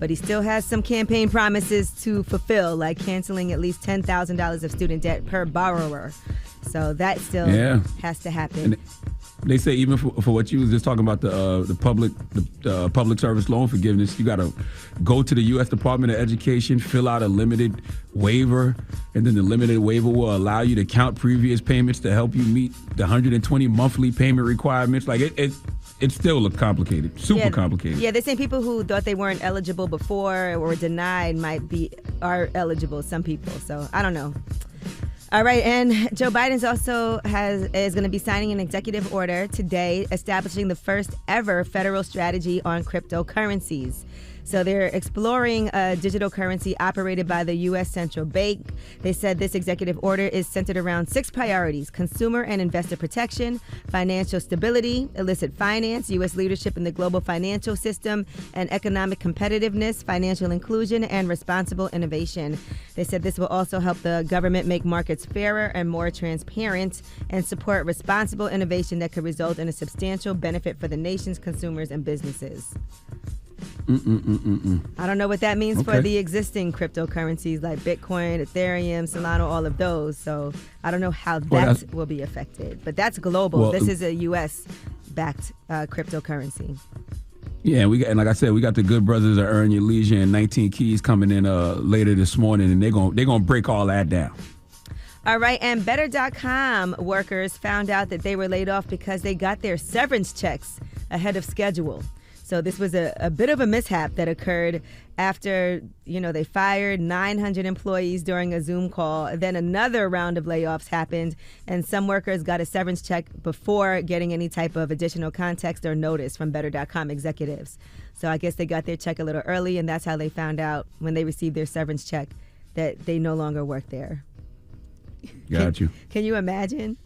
but he still has some campaign promises to fulfill, like canceling at least $10,000 of student debt per borrower. So that still has to happen. And they say even for what you was just talking about, the public service loan forgiveness, you got to go to the U.S. Department of Education, fill out a limited waiver, and then the limited waiver will allow you to count previous payments to help you meet the 120 monthly payment requirements. Like it still looks complicated, super complicated. Yeah, they're saying people who thought they weren't eligible before or were denied are eligible, some people. So I don't know. All right, and Joe Biden also is going to be signing an executive order today establishing the first ever federal strategy on cryptocurrencies. So they're exploring a digital currency operated by the U.S. Central Bank. They said this executive order is centered around 6 priorities: consumer and investor protection, financial stability, illicit finance, U.S. leadership in the global financial system, and economic competitiveness, financial inclusion, and responsible innovation. They said this will also help the government make markets fairer and more transparent and support responsible innovation that could result in a substantial benefit for the nation's consumers and businesses. I don't know what that means for the existing cryptocurrencies like Bitcoin, Ethereum, Solana, all of those. So I don't know how that will be affected. But that's global. This is a U.S.-backed cryptocurrency. Yeah, and like I said, we got the good brothers at Earn Your Leisure and 19 Keys coming in later this morning, and they're gonna break all that down. All right, and Better.com workers found out that they were laid off because they got their severance checks ahead of schedule. So this was a bit of a mishap that occurred after, they fired 900 employees during a Zoom call. Then another round of layoffs happened, and some workers got a severance check before getting any type of additional context or notice from Better.com executives. So I guess they got their check a little early, and that's how they found out when they received their severance check that they no longer work there. Got you. Can you imagine?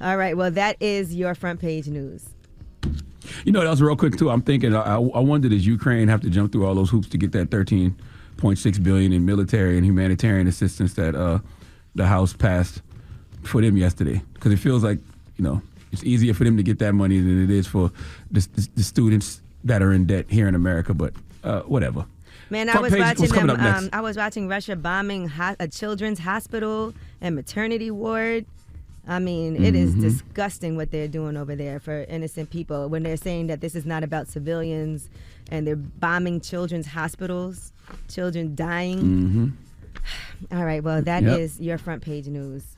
All right, well, that is your front page news. That was real quick too. I'm thinking, I wonder, does Ukraine have to jump through all those hoops to get that $13.6 billion in military and humanitarian assistance that the House passed for them yesterday? Because it feels like it's easier for them to get that money than it is for the students that are in debt here in America. But whatever. Man, I was watching Russia bombing a children's hospital and maternity ward. I mean, it is disgusting what they're doing over there for innocent people when they're saying that this is not about civilians and they're bombing children's hospitals, children dying. All right, well, that is your front page news.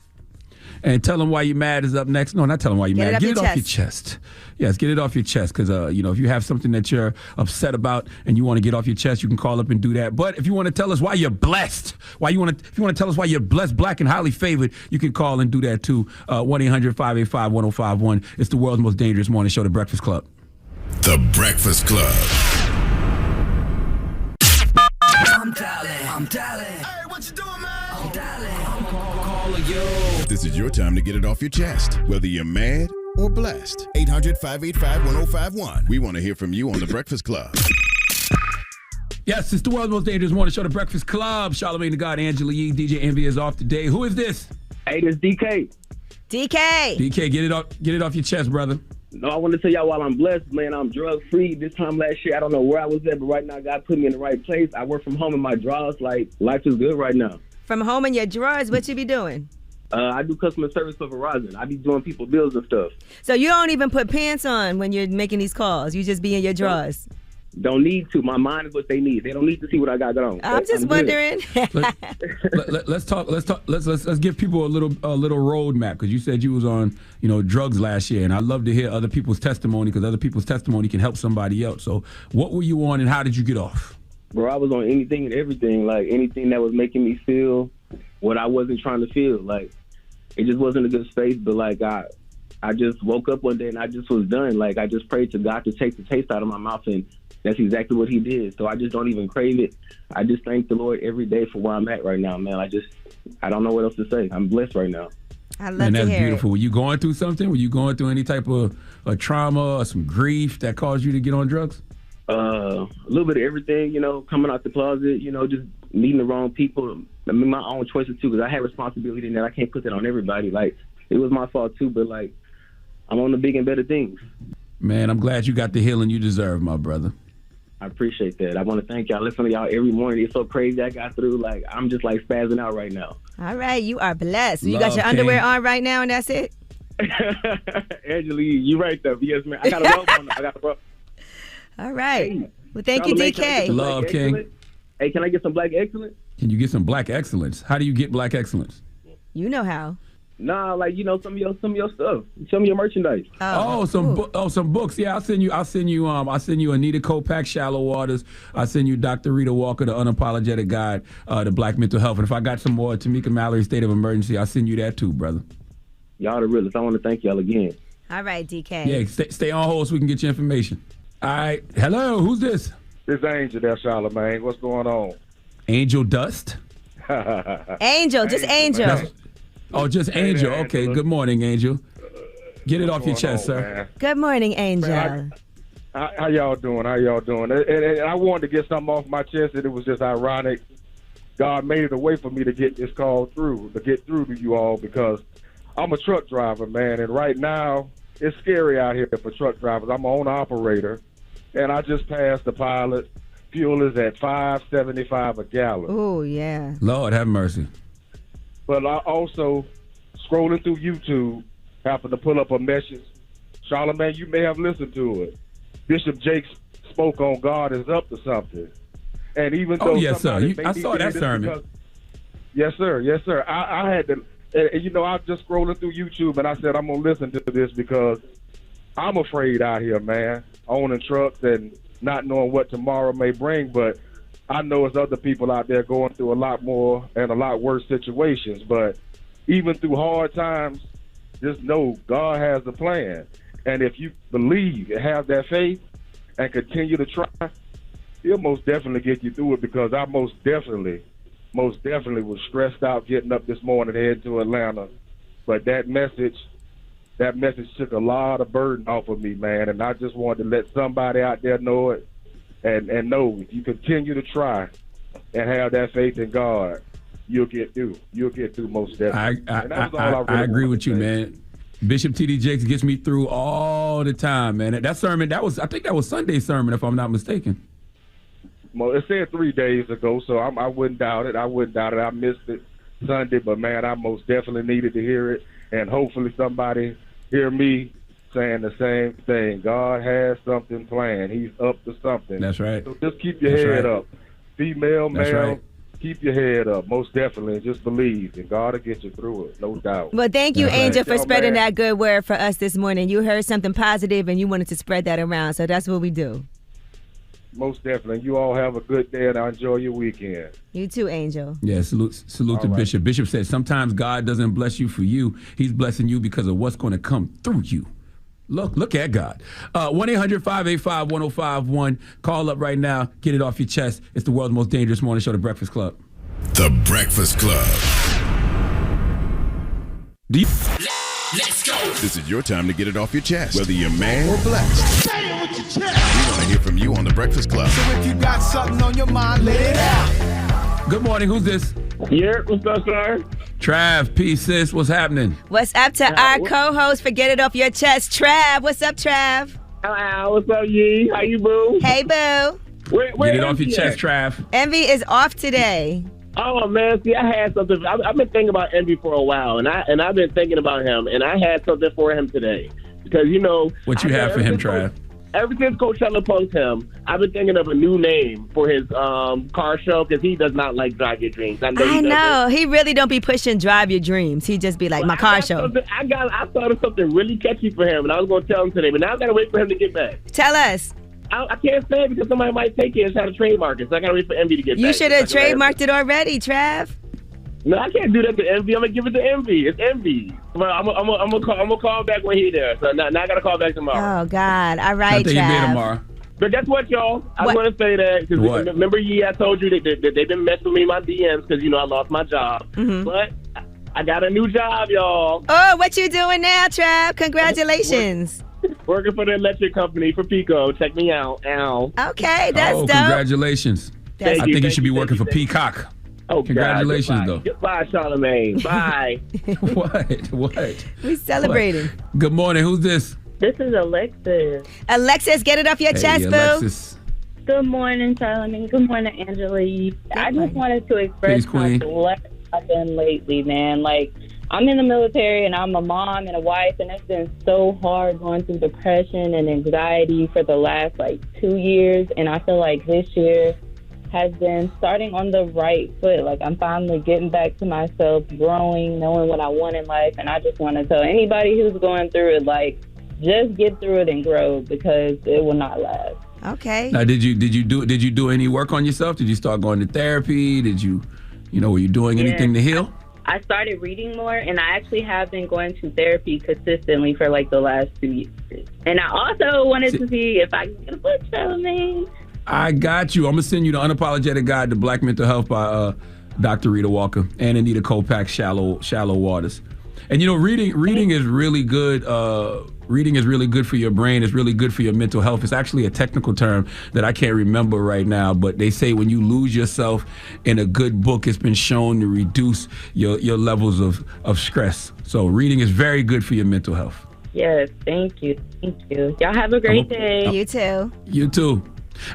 And Tell Them Why You Mad is up next. No, not Tell Them Why You Mad. Get it off your chest. Yes, get it off your chest because, if you have something that you're upset about and you want to get off your chest, you can call up and do that. But if you want to tell us why you're blessed, if you want to tell us why you're blessed, black, and highly favored, you can call and do that too. 1-800-585-1051. It's the world's most dangerous morning show, The Breakfast Club. The Breakfast Club. I'm dialing. Hey, what you doing, man? I'm dialing. I'm calling you. This is your time to get it off your chest, whether you're mad or blessed. 800-585-1051. We want to hear from you on The Breakfast Club. Yes, it's the world's most dangerous morning show, The Breakfast Club. Charlamagne the God, Angela Yee, DJ Envy is off today. Who is this? Hey, this DK. DK, get it off your chest, brother. No, I want to tell y'all while I'm blessed, man, I'm drug-free. This time last year, I don't know where I was at, but right now, God put me in the right place. I work from home in my drawers. Like, life is good right now. From home in your drawers, what you be doing? I do customer service for Verizon. I be doing people bills and stuff. So you don't even put pants on when you're making these calls. You just be in your drawers. Don't need to. My mind is what they need. They don't need to see what I got going on. I'm just wondering. Let's talk. Let's give people a little roadmap because you said you was on drugs last year, and I love to hear other people's testimony because other people's testimony can help somebody else. So what were you on, and how did you get off? Bro, I was on anything and everything, like anything that was making me feel what I wasn't trying to feel. Like it just wasn't a good space, but like I just woke up one day and I just was done. Like I just prayed to God to take the taste out of my mouth, and that's exactly what he did. So I just don't even crave it. I just thank the Lord every day for where I'm at right now, man. I don't know what else to say. I'm blessed right now. I love and to that's hear beautiful. it. Were you going through something? Were you going through any type of a trauma or some grief that caused you to get on drugs? A little bit of everything, coming out the closet, just meeting the wrong people. I mean, my own choices too, because I had responsibility and I can't put that on everybody. Like, it was my fault too, but like, I'm on the big and better things. Man, I'm glad you got the healing you deserve, my brother. I appreciate that. I want to thank y'all. Listen to y'all every morning. It's so crazy I got through. Like, I'm just like spazzing out right now. All right, you are blessed. You Love, got your underwear King. on right now, and that's it? Angela, you right though. Yes, man. I got a robe on. I got a robe. All right. Hey, Well, thank you, Charlamagne, can I get DK. some Love, Black King. Excellence? Hey, can I get some Black Excellence? Can you get some black excellence? How do you get black excellence? You know how. Nah, like, you know, some of your stuff. Some of your merchandise. Oh, some books. Yeah, I'll send you Anita Kopak, Shallow Waters. I'll send you Dr. Rita Walker, The Unapologetic Guide to Black Mental Health. And if I got some more, Tamika Mallory, State of Emergency, I'll send you that too, brother. Y'all the realest. I want to thank y'all again. All right, DK. Yeah, stay on hold so we can get your information. All right. Hello, who's this? This Angel there, Charlamagne. What's going on? Angel Dust? Angel, just Angel. That's- Oh, just Angel. there, Okay, Angela. good morning, Angel. Get it off your What's chest, going on, sir. man? Good morning, Angel. Man, How y'all doing? And I wanted to get something off my chest, and it was just ironic. God made it a way for me to get this call through, to get through to you all, because I'm a truck driver, man, and right now it's scary out here for truck drivers. I'm an owner-operator, and I just passed the pilot. Fuel is at $5.75 a gallon. Oh, yeah. Lord have mercy. But I also, scrolling through YouTube, happened to pull up a message. Charlamagne, you may have listened to it. Bishop Jakes spoke on God is up to something. And even though yes, sir. somebody may I need saw to that hear this sermon. because- Yes, sir. I had to, and, you know, I was just scrolling through YouTube, and I said, I'm going to listen to this because I'm afraid out here, man, owning trucks and not knowing what tomorrow may bring. But I know there's other people out there going through a lot more and a lot worse situations. But even through hard times, just know God has a plan. And if you believe and have that faith and continue to try, He'll most definitely get you through it, because I most definitely was stressed out getting up this morning heading to Atlanta. But that message took a lot of burden off of me, man. And I just wanted to let somebody out there know it. And know if you continue to try and have that faith in God, you'll get through. You'll get through most definitely. I agree with you, man. Bishop T.D. Jakes gets me through all the time, man. That sermon, I think that was Sunday's sermon, if I'm not mistaken. Well, it said 3 days ago, so I wouldn't doubt it. I missed it Sunday, but, man, I most definitely needed to hear it. And hopefully somebody hear me saying the same thing. God has something planned. He's up to something. That's right. So just keep your head up. Female, That's male, right. keep your head up, most definitely, and just believe, and God will get you through it, no doubt. Well, thank you, That's right. Angel, for Y'all, spreading man. that good word for us this morning. You heard something positive, and you wanted to spread that around, so that's what we do. Most definitely. You all have a good day, and I enjoy your weekend. You too, Angel. Yeah, salute to right. Bishop. Bishop said sometimes God doesn't bless you for you. He's blessing you because of what's going to come through you. Look at God. 1-800-585-1051. Call up right now. Get it off your chest. It's the world's most dangerous morning show, The Breakfast Club. The Breakfast Club. Let's go. This is your time to get it off your chest, whether you're mad or blessed. Say it with your chest. We want to hear from you on The Breakfast Club. So if you got something on your mind, let it out. Good morning. Who's this? Yeah, what's up, sir? Trav, P, sis. What's happening? What's up to our co-host for Get It Off Your Chest, Trav? What's up, Trav? What's up, Yee? How you, boo? Hey, boo. Where Get it off your Envy chest, at? Trav. Envy is off today. Oh man, see, I had something. I've been thinking about Envy for a while, and I've been thinking about him, and I had something for him today, because What you have for him, Trav? Ever since Coachella punked him, I've been thinking of a new name for his car show, because he does not like Drive Your Dreams. I he know. He really don't be pushing Drive Your Dreams. He just be like, my car show. I thought of something really catchy for him, and I was going to tell him today, but now I got to wait for him to get back. Tell us. I can't say it because somebody might take it and try to trademark it, so I got to wait for Envy to get back. You should have trademarked it already, Trav. No, I can't do that to Envy. I'm gonna give it to Envy. It's Envy. But I'm gonna call back when he's there. So now I gotta call back tomorrow. Oh, God. All I right, think you'll be here Trav. tomorrow. But guess what, y'all? I What? want to say that because What? remember, I told you that they've been messing with me in my DMs because I lost my job. Mm-hmm. But I got a new job, y'all. Oh, what you doing now, Trav? Congratulations. Working for the electric company for Pico. Check me out. Ow. Okay, that's dope. Congratulations. That's I think you thank should be you, working for thank you. Peacock. Oh, Congratulations, God. though. Goodbye, Charlamagne. Bye. What? We celebrating. Good morning. Who's this? This is Alexis. Alexis, get it off your chest, boo. Alexis. Good morning, Charlamagne. Good morning, Angela. I just wanted to express how blessed I've been lately, man. Like, I'm in the military and I'm a mom and a wife, and it's been so hard going through depression and anxiety for the last 2 years. And I feel like this year has been starting on the right foot. Like, I'm finally getting back to myself, growing, knowing what I want in life. And I just want to tell anybody who's going through it, just get through it and grow, because it will not last. Okay. Now, did you do any work on yourself? Did you start going to therapy? Did you, were you doing anything to heal? I started reading more, and I actually have been going to therapy consistently for the last 2 years. And I also wanted to see if I can get a book, Charlamagne. I got you. I'm going to send you the Unapologetic Guide to Black Mental Health by Dr. Rita Walker and Anita Kopac's Shallow Waters. And, reading is really good. Reading is really good for your brain. It's really good for your mental health. It's actually a technical term that I can't remember right now, but they say when you lose yourself in a good book, it's been shown to reduce your levels of stress. So reading is very good for your mental health. Yes, thank you. Thank you. Y'all have a great day. You too. You too.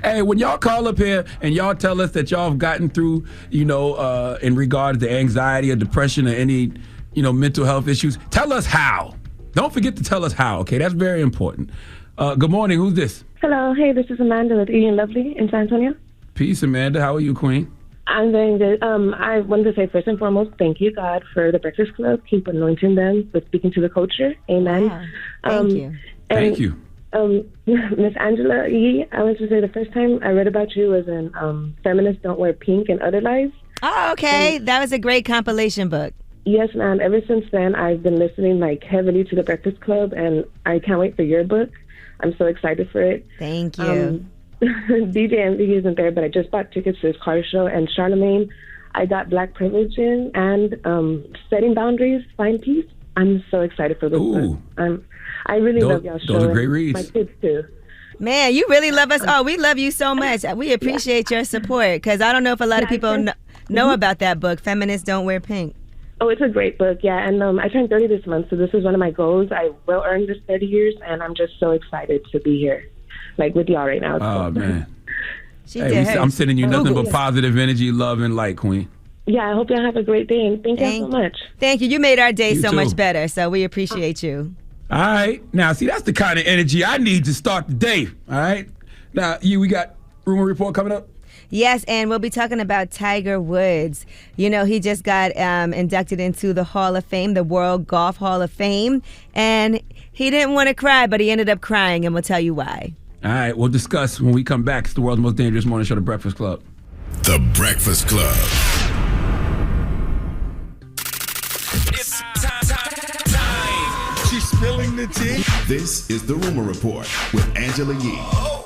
Hey, when y'all call up here and y'all tell us that y'all have gotten through, in regards to anxiety or depression or any, mental health issues, tell us how. Don't forget to tell us how, okay? That's very important. Good morning. Who's this? Hello. Hey, this is Amanda with Eating Lovely in San Antonio. Peace, Amanda. How are you, Queen? I'm doing good. I wanted to say first and foremost, thank you, God, for the Breakfast Club. Keep anointing them with speaking to the culture. Amen. Wow. Thank you. Thank you. Miss Angela Yee, I want to say the first time I read about you was in Feminists Don't Wear Pink and Other Lies. Oh, okay. That was a great compilation book. Yes, ma'am. Ever since then, I've been listening heavily to the Breakfast Club, and I can't wait for your book. I'm so excited for it. Thank you. DJ Envy isn't there, but I just bought tickets to his car show. And Charlamagne, I got Black Privilege in, and Setting Boundaries, Find Peace. I'm so excited for this book. I really love y'all show. Those are great reads. My kids too. Man, you really love us. Oh, we love you so much. We appreciate your support, because I don't know if a lot of people know about that book, Feminists Don't Wear Pink. Oh, it's a great book, yeah. And I turned 30 this month, so this is one of my goals. I will earn this 30 years, and I'm just so excited to be here, with y'all right now. Oh, man. I'm sending you nothing but positive energy, love, and light, Queen. Yeah, I hope y'all have a great day, and thank you so much. Thank you. You made our day so too. much better, so we appreciate you. All right. Now, see, that's the kind of energy I need to start the day, all right? Now, we got Rumor Report coming up? Yes, and we'll be talking about Tiger Woods. He just got inducted into the Hall of Fame, the World Golf Hall of Fame, and he didn't want to cry, but he ended up crying, and we'll tell you why. All right, we'll discuss when we come back. It's the world's most dangerous morning show, The Breakfast Club. The Breakfast Club. It's time. She's spilling the tea. This is the Rumor Report with Angela Yee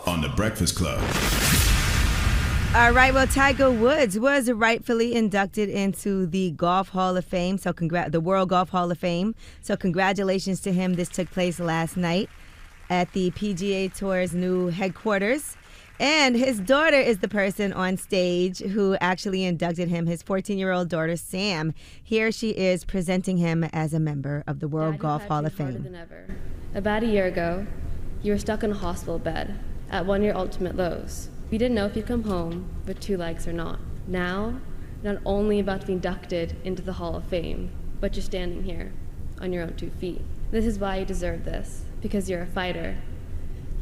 on The Breakfast Club. All right, well, Tiger Woods was rightfully inducted into the Golf Hall of Fame, the World Golf Hall of Fame. So congratulations to him. This took place last night at the PGA Tour's new headquarters. And his daughter is the person on stage who actually inducted him, his 14-year-old daughter, Sam. Here she is presenting him as a member of the World Golf Hall of Fame. Than ever. About a year ago, you were stuck in a hospital bed at one of your ultimate lows. You didn't know if you'd come home with 2 legs or not. Now, you're not only about to be inducted into the Hall of Fame, but you're standing here on your own 2 feet. This is why you deserve this, because you're a fighter.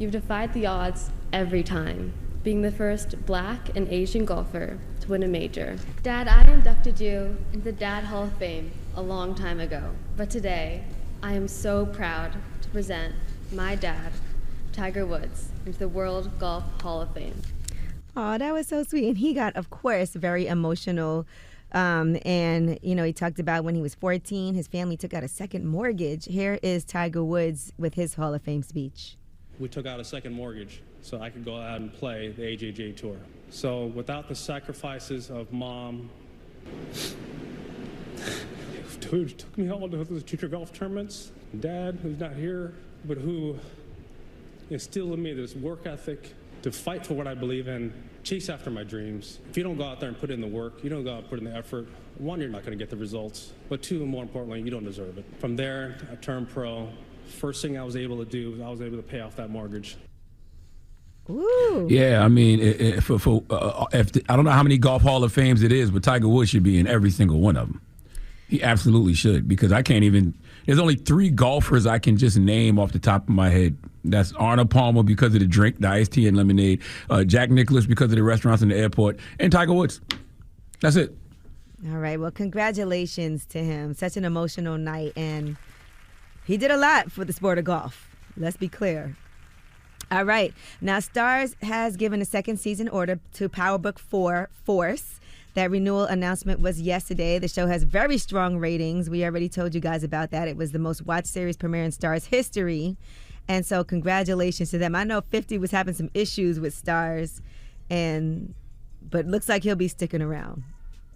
You've defied the odds every time, being the first Black and Asian golfer to win a major. Dad, I inducted you into the Dad Hall of Fame a long time ago, but today, I am so proud to present my dad, Tiger Woods, into the World Golf Hall of Fame. Oh, that was so sweet. And he got, of course, very emotional. And, he talked about when he was 14, his family took out a second mortgage. Here is Tiger Woods with his Hall of Fame speech. We took out a second mortgage so I could go out and play the AJJ Tour. So without the sacrifices of Mom, who took me all to the junior golf tournaments, Dad, who's not here, but who instilled in me this work ethic to fight for what I believe in, chase after my dreams. If you don't go out there and put in the work, you don't go out and put in the effort, 1, you're not going to get the results, but 2, and more importantly, you don't deserve it. From there, I turned pro. First thing I was able to do was I was able to pay off that mortgage. Ooh. Yeah, I mean, I don't know how many Golf Hall of Fames it is, but Tiger Woods should be in every single one of them. He absolutely should, because I can't even. There's only 3 golfers I can just name off the top of my head. That's Arnold Palmer because of the drink, the iced tea and lemonade. Jack Nicklaus because of the restaurants in the airport, and Tiger Woods. That's it. All right. Well, congratulations to him. Such an emotional night, and he did a lot for the sport of golf. Let's be clear. All right. Now, Starz has given a second season order to PowerBook 4 Force. That renewal announcement was yesterday. The show has very strong ratings. We already told you guys about that. It was the most watched series premiere in Starz history. And so congratulations to them. I know 50 was having some issues with Starz, but looks like he'll be sticking around,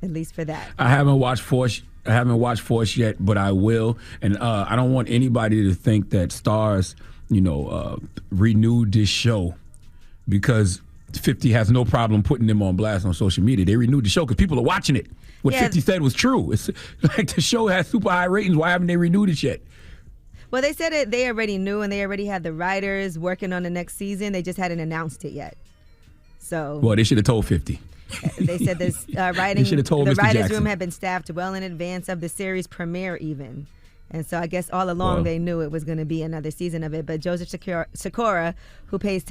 at least for that. I haven't watched Force yet, but I will. And I don't want anybody to think that Starz, renewed this show because 50 has no problem putting them on blast on social media. They renewed the show because people are watching it. What 50 said was true. It's like the show has super high ratings. Why haven't they renewed it yet? Well, they said it. They already knew, and they already had the writers working on the next season. They just hadn't announced it yet. So. Well, they should have told 50. They said this writing. The writers' room had been staffed well in advance of the series premiere, even. And so I guess all along they knew it was going to be another season of it. But Joseph Sikora, who plays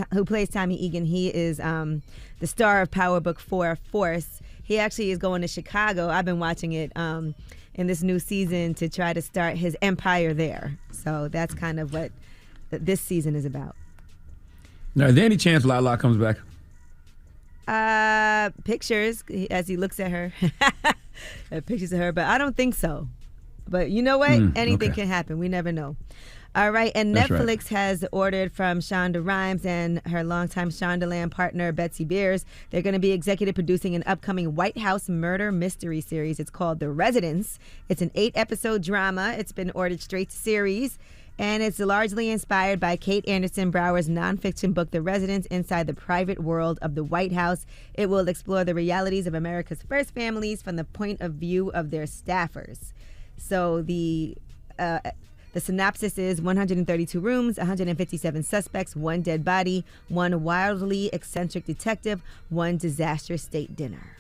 Tommy Egan, he is the star of PowerBook 4 Force. He actually is going to Chicago. I've been watching it in this new season to try to start his empire there. So that's kind of what this season is about. Now, is there any chance Lala comes back? Pictures as he looks at her. Pictures of her, but I don't think so. But you know what? Anything can happen. We never know. All right. And That's Netflix right. has ordered from Shonda Rhimes and her longtime Shondaland partner, Betsy Beers. They're going to be executive producing an upcoming White House murder mystery series. It's called The Residence. It's an 8-episode drama. It's been ordered straight to series. And it's largely inspired by Kate Anderson Brower's nonfiction book, The Residence, Inside the Private World of the White House. It will explore the realities of America's first families from the point of view of their staffers. So the synopsis is 132 rooms, 157 suspects, 1 dead body, 1 wildly eccentric detective, 1 disastrous state dinner.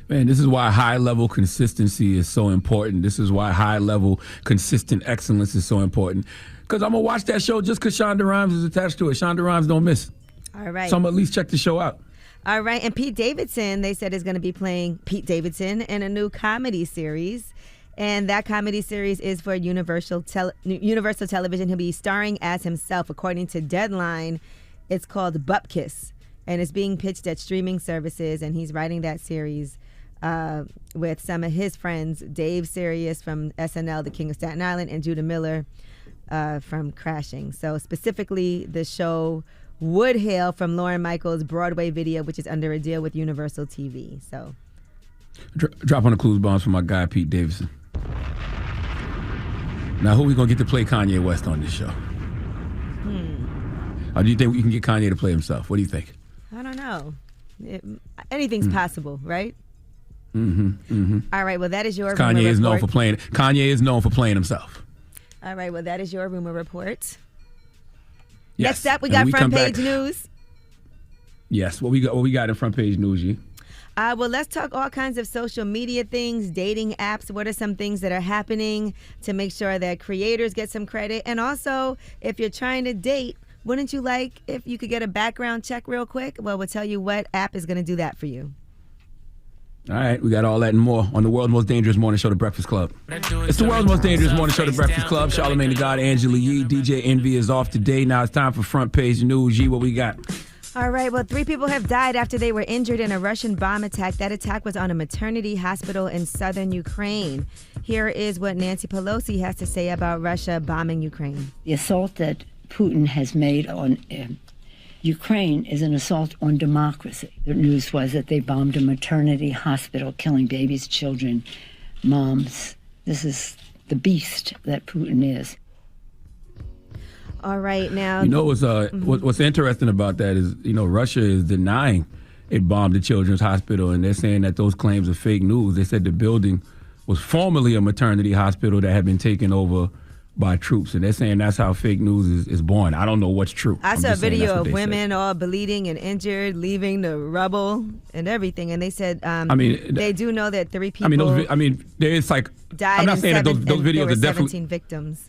Man, this is why high-level consistency is so important. This is why high-level consistent excellence is so important. Because I'm going to watch that show just because Shonda Rhimes is attached to it. Shonda Rhimes don't miss. All right. So I'm going to at least check the show out. All right. And Pete Davidson, they said, is going to be playing Pete Davidson in a new comedy series. And that comedy series is for Universal Television. He'll be starring as himself. According to Deadline, it's called Bupkis. And it's being pitched at streaming services. And he's writing that series with some of his friends, Dave Sirius from SNL, The King of Staten Island, and Judah Miller from Crashing. So specifically, the show would hail from Lorne Michaels' Broadway video, which is under a deal with Universal TV. So drop on the clues bombs for my guy, Pete Davidson. Now, who are we going to get to play Kanye West on this show? Or do you think we can get Kanye to play himself? What do you think? I don't know. Anything's possible, right? All right, well, that is your Kanye rumor is known report. for playing. Kanye is known for playing himself. All right, well, that is your rumor report. Yes. Next up, we got front page back. news. Yes, what we got in front page news, G? Well, let's talk all kinds of social media things, dating apps. What are some things that are happening to make sure that creators get some credit? And also, if you're trying to date, wouldn't you like if you could get a background check real quick? Well, we'll tell you what app is going to do that for you. All right, we got all that and more on the world's most dangerous morning show, The Breakfast Club. It's the world's most dangerous morning show, The Breakfast Club. Charlamagne the God, Angela Yee, DJ Envy is off today. Now it's time for front page news. G, what we got? All right, well, 3 people have died after they were injured in a Russian bomb attack. That attack was on a maternity hospital in southern Ukraine. Here is what Nancy Pelosi has to say about Russia bombing Ukraine. The assault that Putin has made on Ukraine is an assault on democracy. The news was that they bombed a maternity hospital, killing babies, children, moms. This is the beast that Putin is. All right, now. You know what's interesting about that is, Russia is denying it bombed the children's hospital, and they're saying that those claims are fake news. They said the building was formerly a maternity hospital that had been taken over by troops, and they're saying that's how fake news is born. I don't know what's true. I saw a video of women all bleeding and injured, leaving the rubble and everything, and they said, they do know that 3 people. There's like. Died. I'm not saying that those videos there were are definitely 17 victims.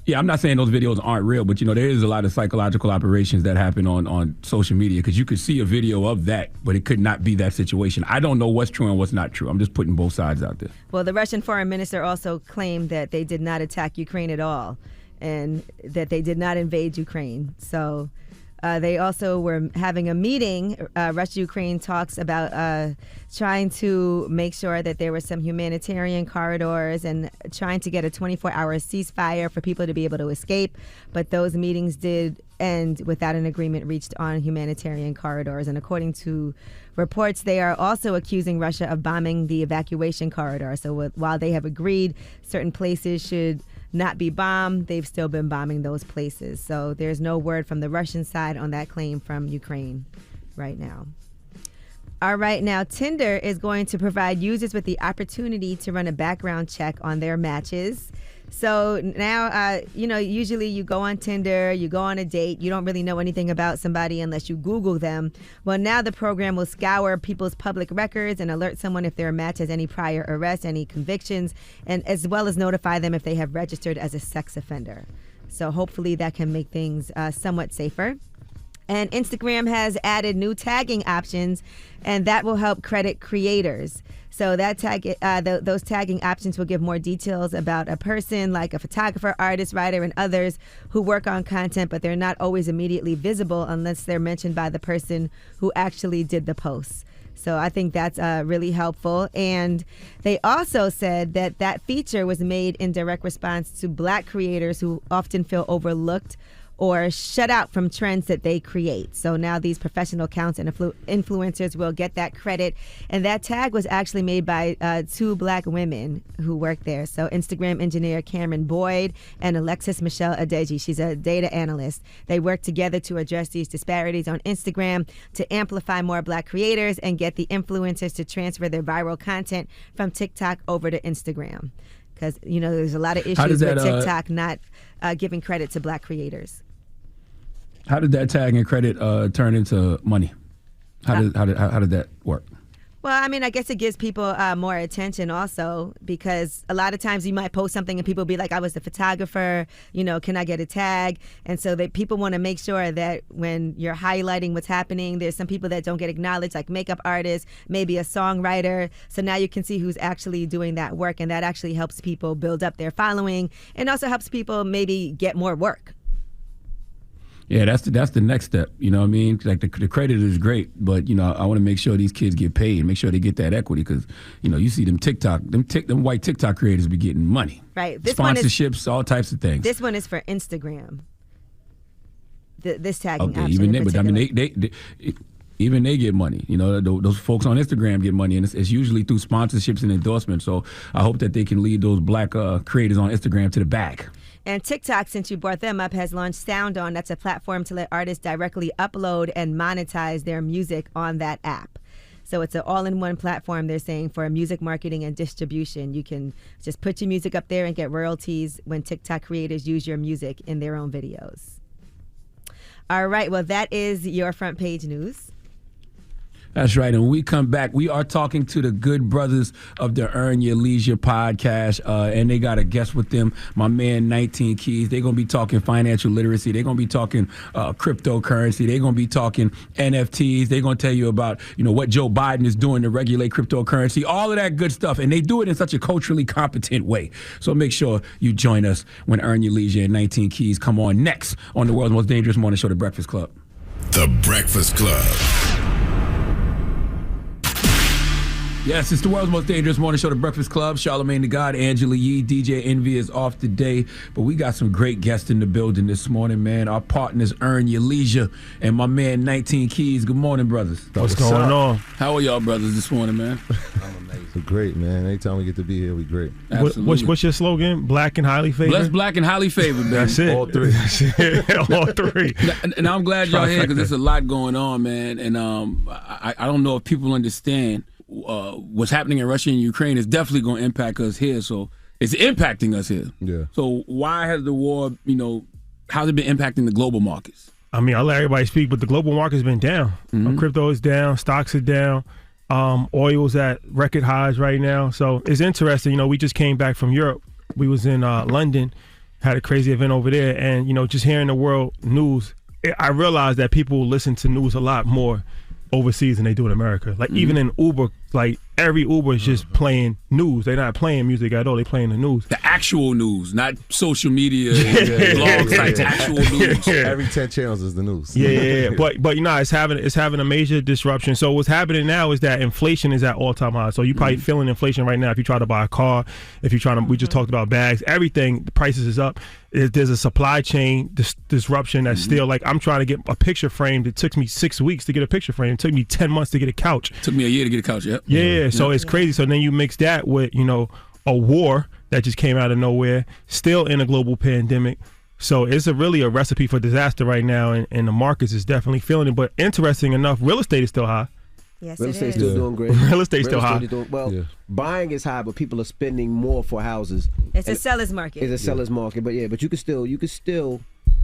Yeah, I'm not saying those videos aren't real, but there is a lot of psychological operations that happen on social media, because you could see a video of that, but it could not be that situation. I don't know what's true and what's not true. I'm just putting both sides out there. Well, the Russian foreign minister also claimed that they did not attack Ukraine at all, and that they did not invade Ukraine. So they also were having a meeting. Russia-Ukraine talks about trying to make sure that there were some humanitarian corridors and trying to get a 24-hour ceasefire for people to be able to escape. But those meetings did end without an agreement reached on humanitarian corridors. And according to reports, they are also accusing Russia of bombing the evacuation corridor. So while they have agreed certain places should not be bombed, they've still been bombing those places. So there's no word from the Russian side on that claim from Ukraine right now. All right, now Tinder is going to provide users with the opportunity to run a background check on their matches. So now, usually you go on Tinder, you go on a date, you don't really know anything about somebody unless you Google them. Well, now the program will scour people's public records and alert someone if their match has any prior arrests, any convictions, and as well as notify them if they have registered as a sex offender. So hopefully that can make things somewhat safer. And Instagram has added new tagging options, and that will help credit creators. So that those tagging options will give more details about a person, like a photographer, artist, writer, and others who work on content, but they're not always immediately visible unless they're mentioned by the person who actually did the post. So I think that's really helpful. And they also said that feature was made in direct response to Black creators who often feel overlooked or shut out from trends that they create. So now these professional accounts and influencers will get that credit. And that tag was actually made by 2 Black women who work there. So Instagram engineer Cameron Boyd and Alexis Michelle Adeji. She's a data analyst. They work together to address these disparities on Instagram to amplify more Black creators and get the influencers to transfer their viral content from TikTok over to Instagram. Because, there's a lot of issues with TikTok not giving credit to Black creators. How did that tag and credit turn into money? How did that work? Well, I guess it gives people more attention also, because a lot of times you might post something and people be like, I was the photographer, can I get a tag? And so that people want to make sure that when you're highlighting what's happening, there's some people that don't get acknowledged, like makeup artists, maybe a songwriter. So now you can see who's actually doing that work, and that actually helps people build up their following and also helps people maybe get more work. Yeah, that's the next step. You know what I mean? Like the credit is great, but I want to make sure these kids get paid, make sure they get that equity, because you see them them white TikTok creators be getting money, right? Sponsorships, all types of things. This one is for Instagram. This tagging option. Even they, but even they get money. Those folks on Instagram get money, and it's usually through sponsorships and endorsements. So I hope that they can lead those Black creators on Instagram to the back. And TikTok, since you brought them up, has launched Sound On. That's a platform to let artists directly upload and monetize their music on that app. So it's an all-in-one platform, they're saying, for music marketing and distribution. You can just put your music up there and get royalties when TikTok creators use your music in their own videos. All right, well, that is your front page news. That's right. And when we come back, we are talking to the good brothers of the Earn Your Leisure podcast, and they got a guest with them, my man 19 Keys. They're going to be talking financial literacy. They're going to be talking cryptocurrency. They're going to be talking NFTs. They're going to tell you about, what Joe Biden is doing to regulate cryptocurrency, all of that good stuff. And they do it in such a culturally competent way. So make sure you join us when Earn Your Leisure and 19 Keys come on next on the world's most dangerous morning show, The Breakfast Club. The Breakfast Club. Yes, it's the world's most dangerous morning show, The Breakfast Club. Charlamagne the God, Angela Yee, DJ Envy is off today. But we got some great guests in the building this morning, man. Our partners, Earn Your Leisure, and my man, 19 Keys. Good morning, brothers. What's going on? How are y'all brothers this morning, man? I'm amazing. We're great, man. Anytime we get to be here, we great. What's your slogan? Black and highly favored? Blessed, black, and highly favored, man. That's it. All three. All three. And I'm glad y'all here, because there's a lot going on, man. And I don't know if people understand what's happening in Russia and Ukraine is definitely going to impact us here. So It's impacting us here. Yeah. So why has the war, how's it been impacting the global markets? I mean, I'll let everybody speak, but the global market's been down. Crypto is down, stocks are down, oil's at record highs right now. So it's interesting. We just came back from Europe. We was in London, had a crazy event over there, and just hearing the world news, I realized that people listen to news a lot more overseas than they do in America. Like even in Uber, like every Uber is just playing news. They're not playing music at all. They're playing the news. The actual news, not social media, blog sites, actual news. Every 10 channels is the news. Yeah. But it's having a major disruption. So what's happening now is that inflation is at all-time high. So you're probably feeling inflation right now if you try to buy a car, if you're trying to, we just talked about bags, everything, the prices is up. There's a supply chain disruption that's still like, I'm trying to get a picture frame. It took me 6 weeks to get a picture frame. It took me 10 months to get a couch. It took me a year to get a couch, yep. Yeah, so it's crazy. So then you mix that with, a war that just came out of nowhere, still in a global pandemic. So it's really a recipe for disaster right now, and the markets is definitely feeling it. But interesting enough, real estate is still high. Yes, real estate's still doing great. Real estate's still high. Buying is high, but people are spending more for houses. It's a seller's market. It's a seller's market, but you could still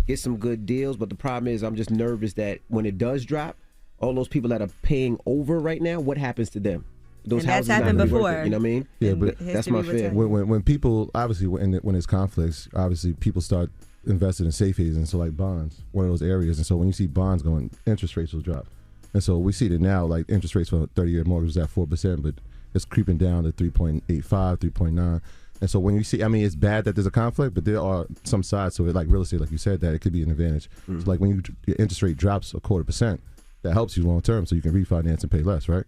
get some good deals. But the problem is, I'm just nervous that when it does drop, all those people that are paying over right now, what happens to them? Those and houses that's happened before. You know what I mean? Yeah, but that's my fear. When people, obviously, when there's conflicts, obviously people start investing in safe havens, so like bonds, one of those areas. And so when you see bonds going, interest rates will drop. And so we see that now, like interest rates for a 30-year mortgage is at 4%, but it's creeping down to 3.85, 3.9. And so when you see, it's bad that there's a conflict, but there are some sides to it, like real estate, like you said, that it could be an advantage. So like when your interest rate drops 0.25%, that helps you long term, so you can refinance and pay less, right?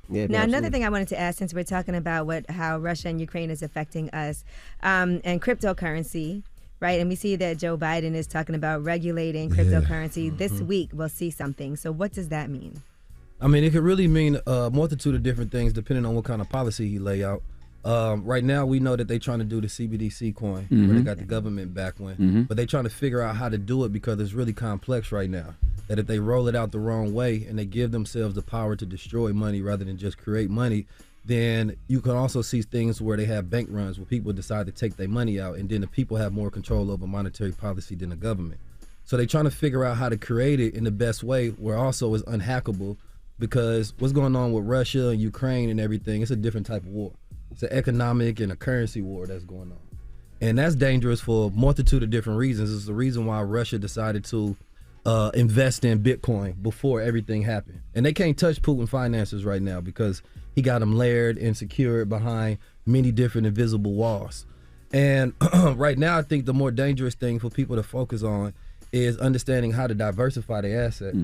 Yeah, now, another thing I wanted to ask, since we're talking about how Russia and Ukraine is affecting us, and cryptocurrency, right? And we see that Joe Biden is talking about regulating cryptocurrency. This week, we'll see something. So what does that mean? It could really mean a multitude of different things depending on what kind of policy he lay out. Right now, we know that they're trying to do the CBDC coin, where they got the government back but they're trying to figure out how to do it because it's really complex right now. That if they roll it out the wrong way and they give themselves the power to destroy money rather than just create money, then you can also see things where they have bank runs where people decide to take their money out, and then the people have more control over monetary policy than the government. So they're trying to figure out how to create it in the best way where also is unhackable, because what's going on with Russia and Ukraine and everything, it's a different type of war. It's an economic and a currency war that's going on. And that's dangerous for a multitude of different reasons. It's the reason why Russia decided to invest in Bitcoin before everything happened. And they can't touch Putin's finances right now because he got them layered and secured behind many different invisible walls. And right now, I think the more dangerous thing for people to focus on is understanding how to diversify their assets.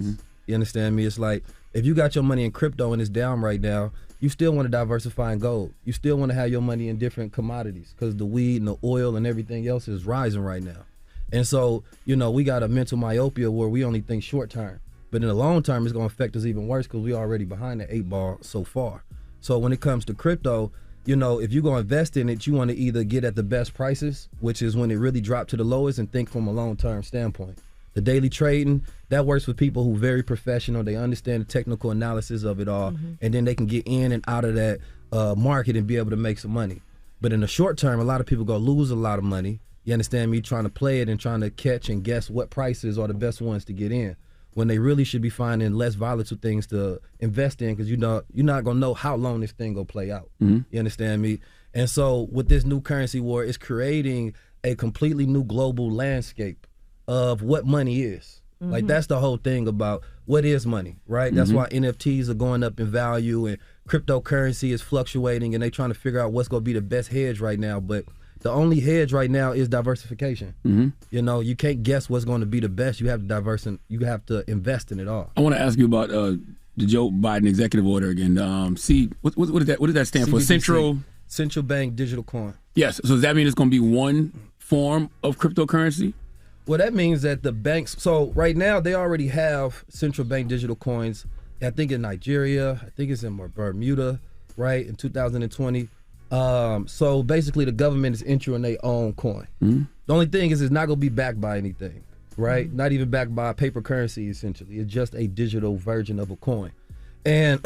You understand me? It's like, if you got your money in crypto and it's down right now, you still want to diversify in gold. You still want to have your money in different commodities because the weed and the oil and everything else is rising right now. And so, we got a mental myopia where we only think short term. But in the long term, it's going to affect us even worse because we're already behind the 8 ball so far. So when it comes to crypto, if you go invest in it, you want to either get at the best prices, which is when it really dropped to the lowest, and think from a long-term standpoint. The daily trading, that works for people who are very professional. They understand the technical analysis of it all, and then they can get in and out of that market and be able to make some money. But in the short term, a lot of people go lose a lot of money. You understand me? Trying to play it and trying to catch and guess what prices are the best ones to get in, when they really should be finding less volatile things to invest in, because you're not gonna know how long this thing gonna play out. You understand me? And so with this new currency war, it's creating a completely new global landscape of what money is. Like, that's the whole thing about what is money, right? That's why NFTs are going up in value and cryptocurrency is fluctuating, and they trying to figure out what's gonna be the best hedge right now. But the only hedge right now is diversification. You can't guess what's going to be the best. You have to you have to invest in it all. I want to ask you about the Joe Biden executive order again. What does that stand CBDC, for? Central Bank Digital Coin. Yes. So does that mean it's going to be one form of cryptocurrency? Well, that means that the banks. So right now they already have central bank digital coins. I think in Nigeria. I think it's in Bermuda. Right, in 2020. So basically the government is issuing their own coin. The only thing is it's not going to be backed by anything, right? Not even backed by paper currency, essentially. It's just a digital version of a coin. And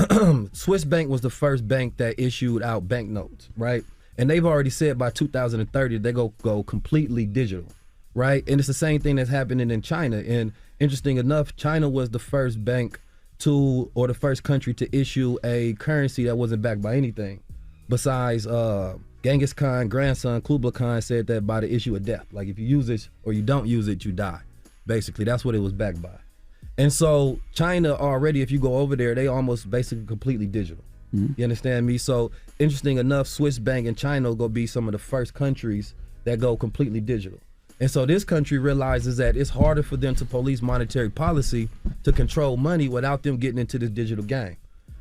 Swiss Bank was the first bank that issued out banknotes, right? And they've already said by 2030 they go completely digital, right? And it's the same thing that's happening in China. And interesting enough, China was the first bank or the first country to issue a currency that wasn't backed by anything. Besides, Genghis Khan, grandson, Kublai Khan said that by the issue of death. Like if you use it or you don't use it, you die. Basically, that's what it was backed by. And so China already, if you go over there, they almost basically completely digital. You understand me? So interesting enough, Swiss Bank and China will go be some of the first countries that go completely digital. And so this country realizes that it's harder for them to police monetary policy to control money without them getting into this digital game.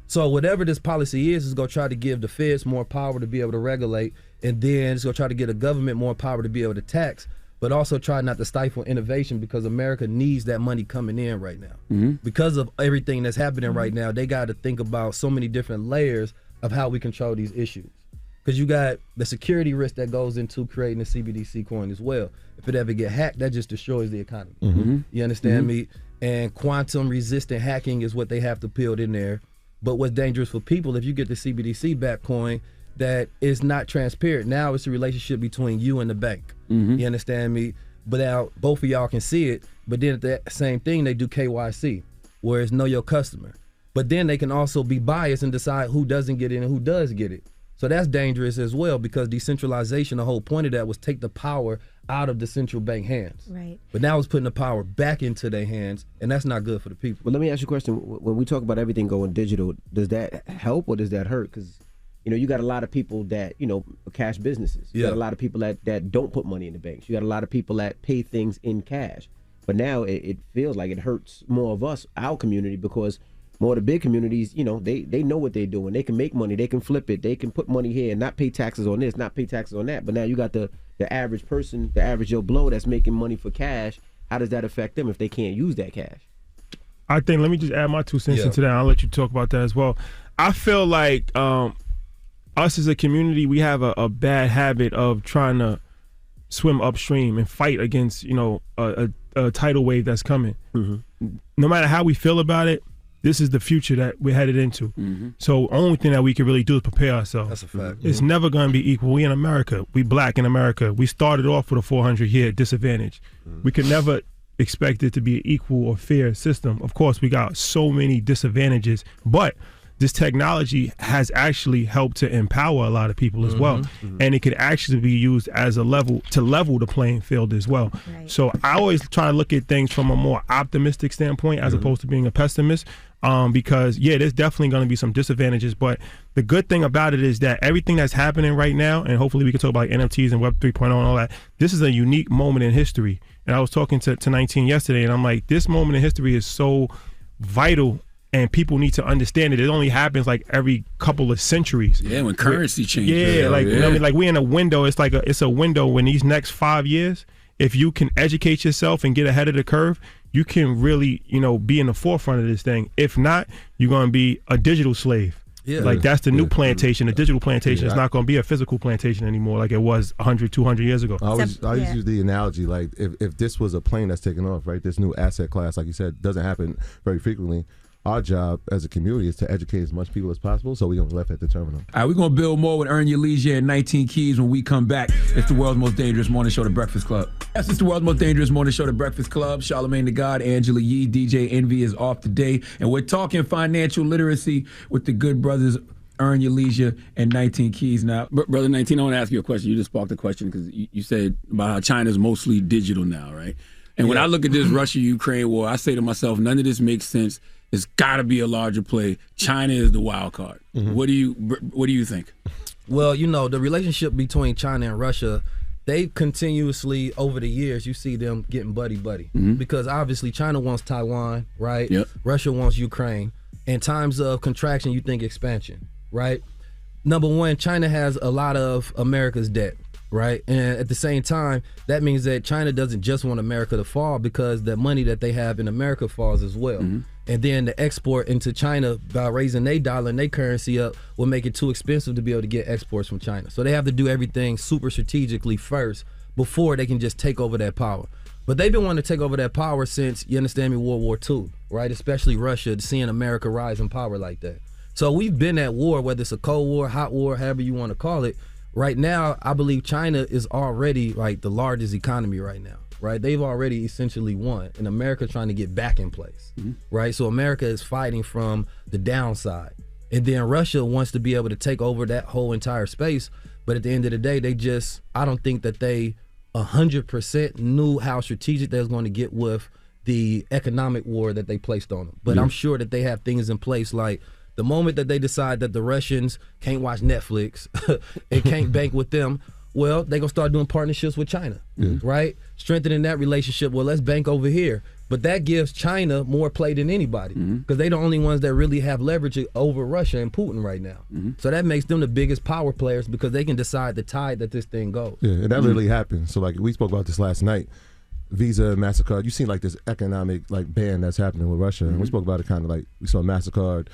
So whatever this policy is going to try to give the feds more power to be able to regulate, and then it's going to try to get the government more power to be able to tax, but also try not to stifle innovation because America needs that money coming in right now. Because of everything that's happening right now, they got to think about so many different layers of how we control these issues. Because you got the security risk that goes into creating a CBDC coin as well. If it ever get hacked, that just destroys the economy. You understand me? And quantum resistant hacking is what they have to build in there. But what's dangerous for people, if you get the CBDC backed coin, that is not transparent. Now it's a relationship between you and the bank. You understand me? But now both of y'all can see it. But then at the same thing, they do KYC, where it's know your customer. But then they can also be biased and decide who doesn't get it and who does get it. So that's dangerous as well, because decentralization, the whole point of that was take the power out of the central bank hands. Right. But now it's putting the power back into their hands, and that's not good for the people. Well, let me ask you a question. When we talk about everything going digital, does that help or does that hurt? Because, you got a lot of people that, cash businesses. You got a lot of people that don't put money in the banks. You got a lot of people that pay things in cash. But now it feels like it hurts more of us, our community, because more of the big communities, they know what they're doing. They can make money. They can flip it. They can put money here and not pay taxes on this, not pay taxes on that. But now you got the average person, the average Joe Blow that's making money for cash. How does that affect them if they can't use that cash? I think, let me just add my 2 cents into that. I'll let you talk about that as well. I feel like us as a community, we have a bad habit of trying to swim upstream and fight against, a tidal wave that's coming. No matter how we feel about it, this is the future that we're headed into. So only thing that we can really do is prepare ourselves. That's a fact. It's never going to be equal. We in America. We black in America. We started off with a 400-year disadvantage. We could never expect it to be an equal or fair system. Of course, we got so many disadvantages, but this technology has actually helped to empower a lot of people as well. And it could actually be used as a level the playing field as well. Right. So I always try to look at things from a more optimistic standpoint as opposed to being a pessimist. Because there's definitely going to be some disadvantages, but the good thing about it is that everything that's happening right now, and hopefully we can talk about NFTs and Web 3.0 and all that, this is a unique moment in history. And I was talking to 19 yesterday, and I'm like, this moment in history is so vital, and people need to understand it. It only happens like every couple of centuries. Yeah, when currency changes. Yeah, like we in a window. It's a window when these next 5 years, if you can educate yourself and get ahead of the curve, you can really, be in the forefront of this thing. If not, you're going to be a digital slave. Yeah. Like that's the new plantation. The digital plantation is not going to be a physical plantation anymore like it was 100, 200 years ago. I always use the analogy, like if this was a plane that's taking off, right? This new asset class, like you said, doesn't happen very frequently. Our job as a community is to educate as much people as possible so we don't left at the terminal. All right, we're going to build more with Earn Your Leisure and 19 Keys when we come back. It's the world's most dangerous morning show, The Breakfast Club. Yes, it's the world's most dangerous morning show, The Breakfast Club. Charlamagne the God, Angela Yee, DJ Envy is off today. And we're talking financial literacy with the good brothers, Earn Your Leisure and 19 Keys. Now, Brother 19, I want to ask you a question. You just sparked a question because you said about how China's mostly digital now, right? And when I look at this Russia-Ukraine war, I say to myself, none of this makes sense. It's got to be a larger play. China is the wild card. What do you think? Well, the relationship between China and Russia, they continuously over the years, you see them getting buddy-buddy. Because obviously China wants Taiwan, right? Yep. Russia wants Ukraine. In times of contraction, you think expansion, right? Number one, China has a lot of America's debt, right? And at the same time, that means that China doesn't just want America to fall because the money that they have in America falls as well. And then the export into China by raising their dollar and their currency up will make it too expensive to be able to get exports from China. So they have to do everything super strategically first before they can just take over that power. But they've been wanting to take over that power since, you understand me, World War II, right? Especially Russia, seeing America rise in power like that. So we've been at war, whether it's a Cold War, hot war, however you want to call it. right now, I believe China is already like the largest economy right now. Right, they've already essentially won, and America's trying to get back in place. Right, so America is fighting from the downside, and then Russia wants to be able to take over that whole entire space. But at the end of the day, I don't think that they 100% knew how strategic they was going to get with the economic war that they placed on them. But I'm sure that they have things in place, like the moment that they decide that the Russians can't watch Netflix and can't bank with them, well, they're going to start doing partnerships with China, right? Strengthening that relationship. Well, let's bank over here. But that gives China more play than anybody, because they're the only ones that really have leverage over Russia and Putin right now. So that makes them the biggest power players, because they can decide the tide that this thing goes. Yeah, and that literally happened. So like we spoke about this last night. Visa, MasterCard, you seen like this economic like ban that's happening with Russia. And we spoke about it kind of like we saw MasterCard,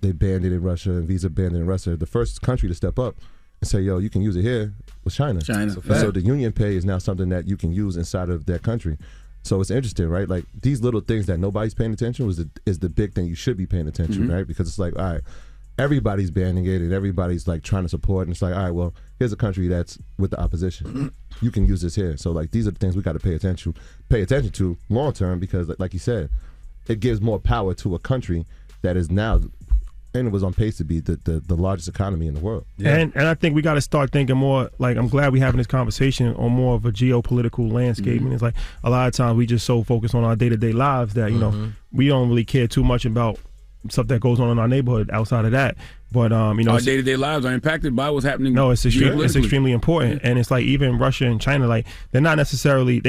they banned it in Russia, and Visa banned it in Russia. The first country to step up and say, yo, you can use it here was China. And so the Union Pay is now something that you can use inside of that country. So it's interesting, right? Like these little things that nobody's paying attention is the big thing you should be paying attention, right? Because it's like, all right, everybody's banning it and everybody's like trying to support, and it's like, all right, well, here's a country that's with the opposition. You can use this here. So like these are the things we got to pay attention to long term, because like you said, it gives more power to a country that is now, and it was on pace to be the largest economy in the world. Yeah. And I think we got to start thinking more, like, I'm glad we're having this conversation on more of a geopolitical landscape. And it's like a lot of times we just so focused on our day-to-day lives that, you know, we don't really care too much about stuff that goes on in our neighborhood outside of that. But you know, our day-to-day lives are impacted by what's happening. No, it's extremely important. And it's like even Russia and China, like they don't necessarily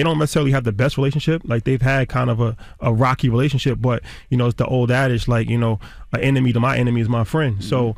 have the best relationship. Like they've had kind of a rocky relationship, but you know, it's the old adage, like, you know, an enemy to my enemy is my friend. So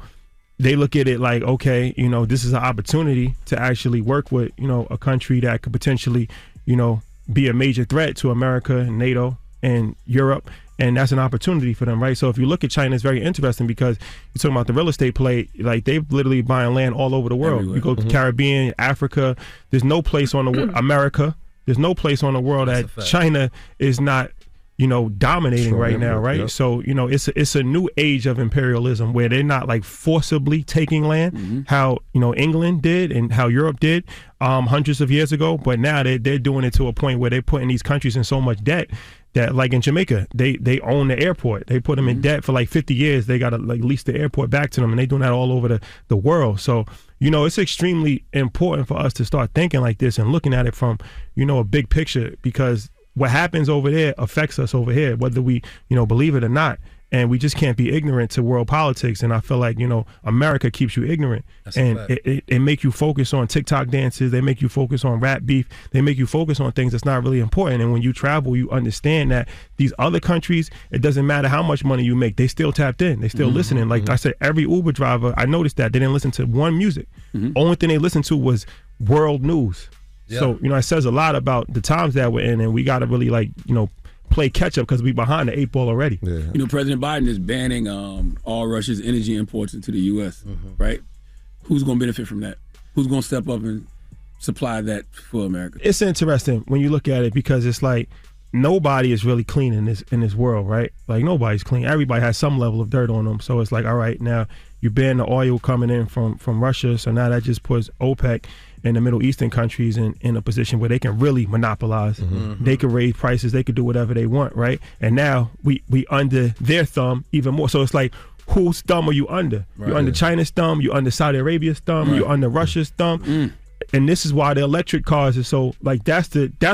they look at it like, okay, you know, this is an opportunity to actually work with, you know, a country that could potentially, you know, be a major threat to America and NATO and Europe. And that's an opportunity for them, right? So if you look at China, it's very interesting because you're talking about the real estate play. Like they've literally buying land all over the world. Everywhere. You go to the Caribbean, Africa. There's no place on the America. There's no place on the world that China is not, you know, dominating right now, right? Yep. So you know, it's a new age of imperialism where they're not like forcibly taking land, how you know England did and how Europe did hundreds of years ago. But now they're doing it to a point where they're putting these countries in so much debt that, like in Jamaica, they own the airport. They put them in debt for like 50 years. They got to like lease the airport back to them, and they're doing that all over the world. So, you know, it's extremely important for us to start thinking like this and looking at it from, you know, a big picture, because what happens over there affects us over here, whether we, you know, believe it or not. And we just can't be ignorant to world politics. And I feel like, you know, America keeps you ignorant. That's and it make you focus on TikTok dances. They make you focus on rap beef. They make you focus on things that's not really important. And when you travel, you understand that these other countries, it doesn't matter how much money you make. They still tapped in. They still listening. Like I said, every Uber driver, I noticed that they didn't listen to one music. Only thing they listened to was world news. Yeah. So, you know, it says a lot about the times that we're in, and we got to really, like, you know, play catch up because we behind the 8 ball already. Yeah. You know, President Biden is banning all Russia's energy imports into the U.S., right? Who's going to benefit from that? Who's going to step up and supply that for America? It's interesting when you look at it, because it's like nobody is really clean in this world, right? Like nobody's clean. Everybody has some level of dirt on them. So it's like, all right, now you ban the oil coming in from Russia, so now that just puts OPEC and the Middle Eastern countries in a position where they can really monopolize. They can raise prices. They could do whatever they want, right? And now we under their thumb even more. So it's like, whose thumb are you under? Right. You're under China's thumb. You're under Saudi Arabia's thumb. Right. You're under Russia's thumb. And this is why the electric cars are so, like, that's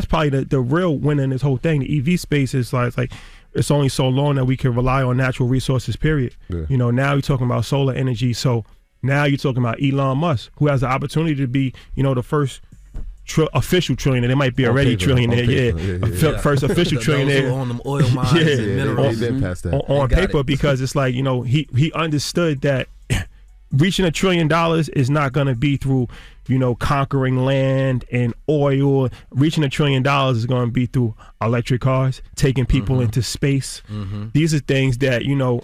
probably the real winner in this whole thing. The EV space is like it's only so long that we can rely on natural resources, period. Yeah. You know, now you're talking about solar energy. So now you're talking about Elon Musk, who has the opportunity to be, you know, the first official trillionaire. They might be already trillionaire, first official trillionaire on them oil mines and minerals. On paper, because it's like, you know, he understood that reaching $1 trillion is not going to be through, you know, conquering land and oil. Reaching $1 trillion is going to be through electric cars, taking people into space. These are things that, you know,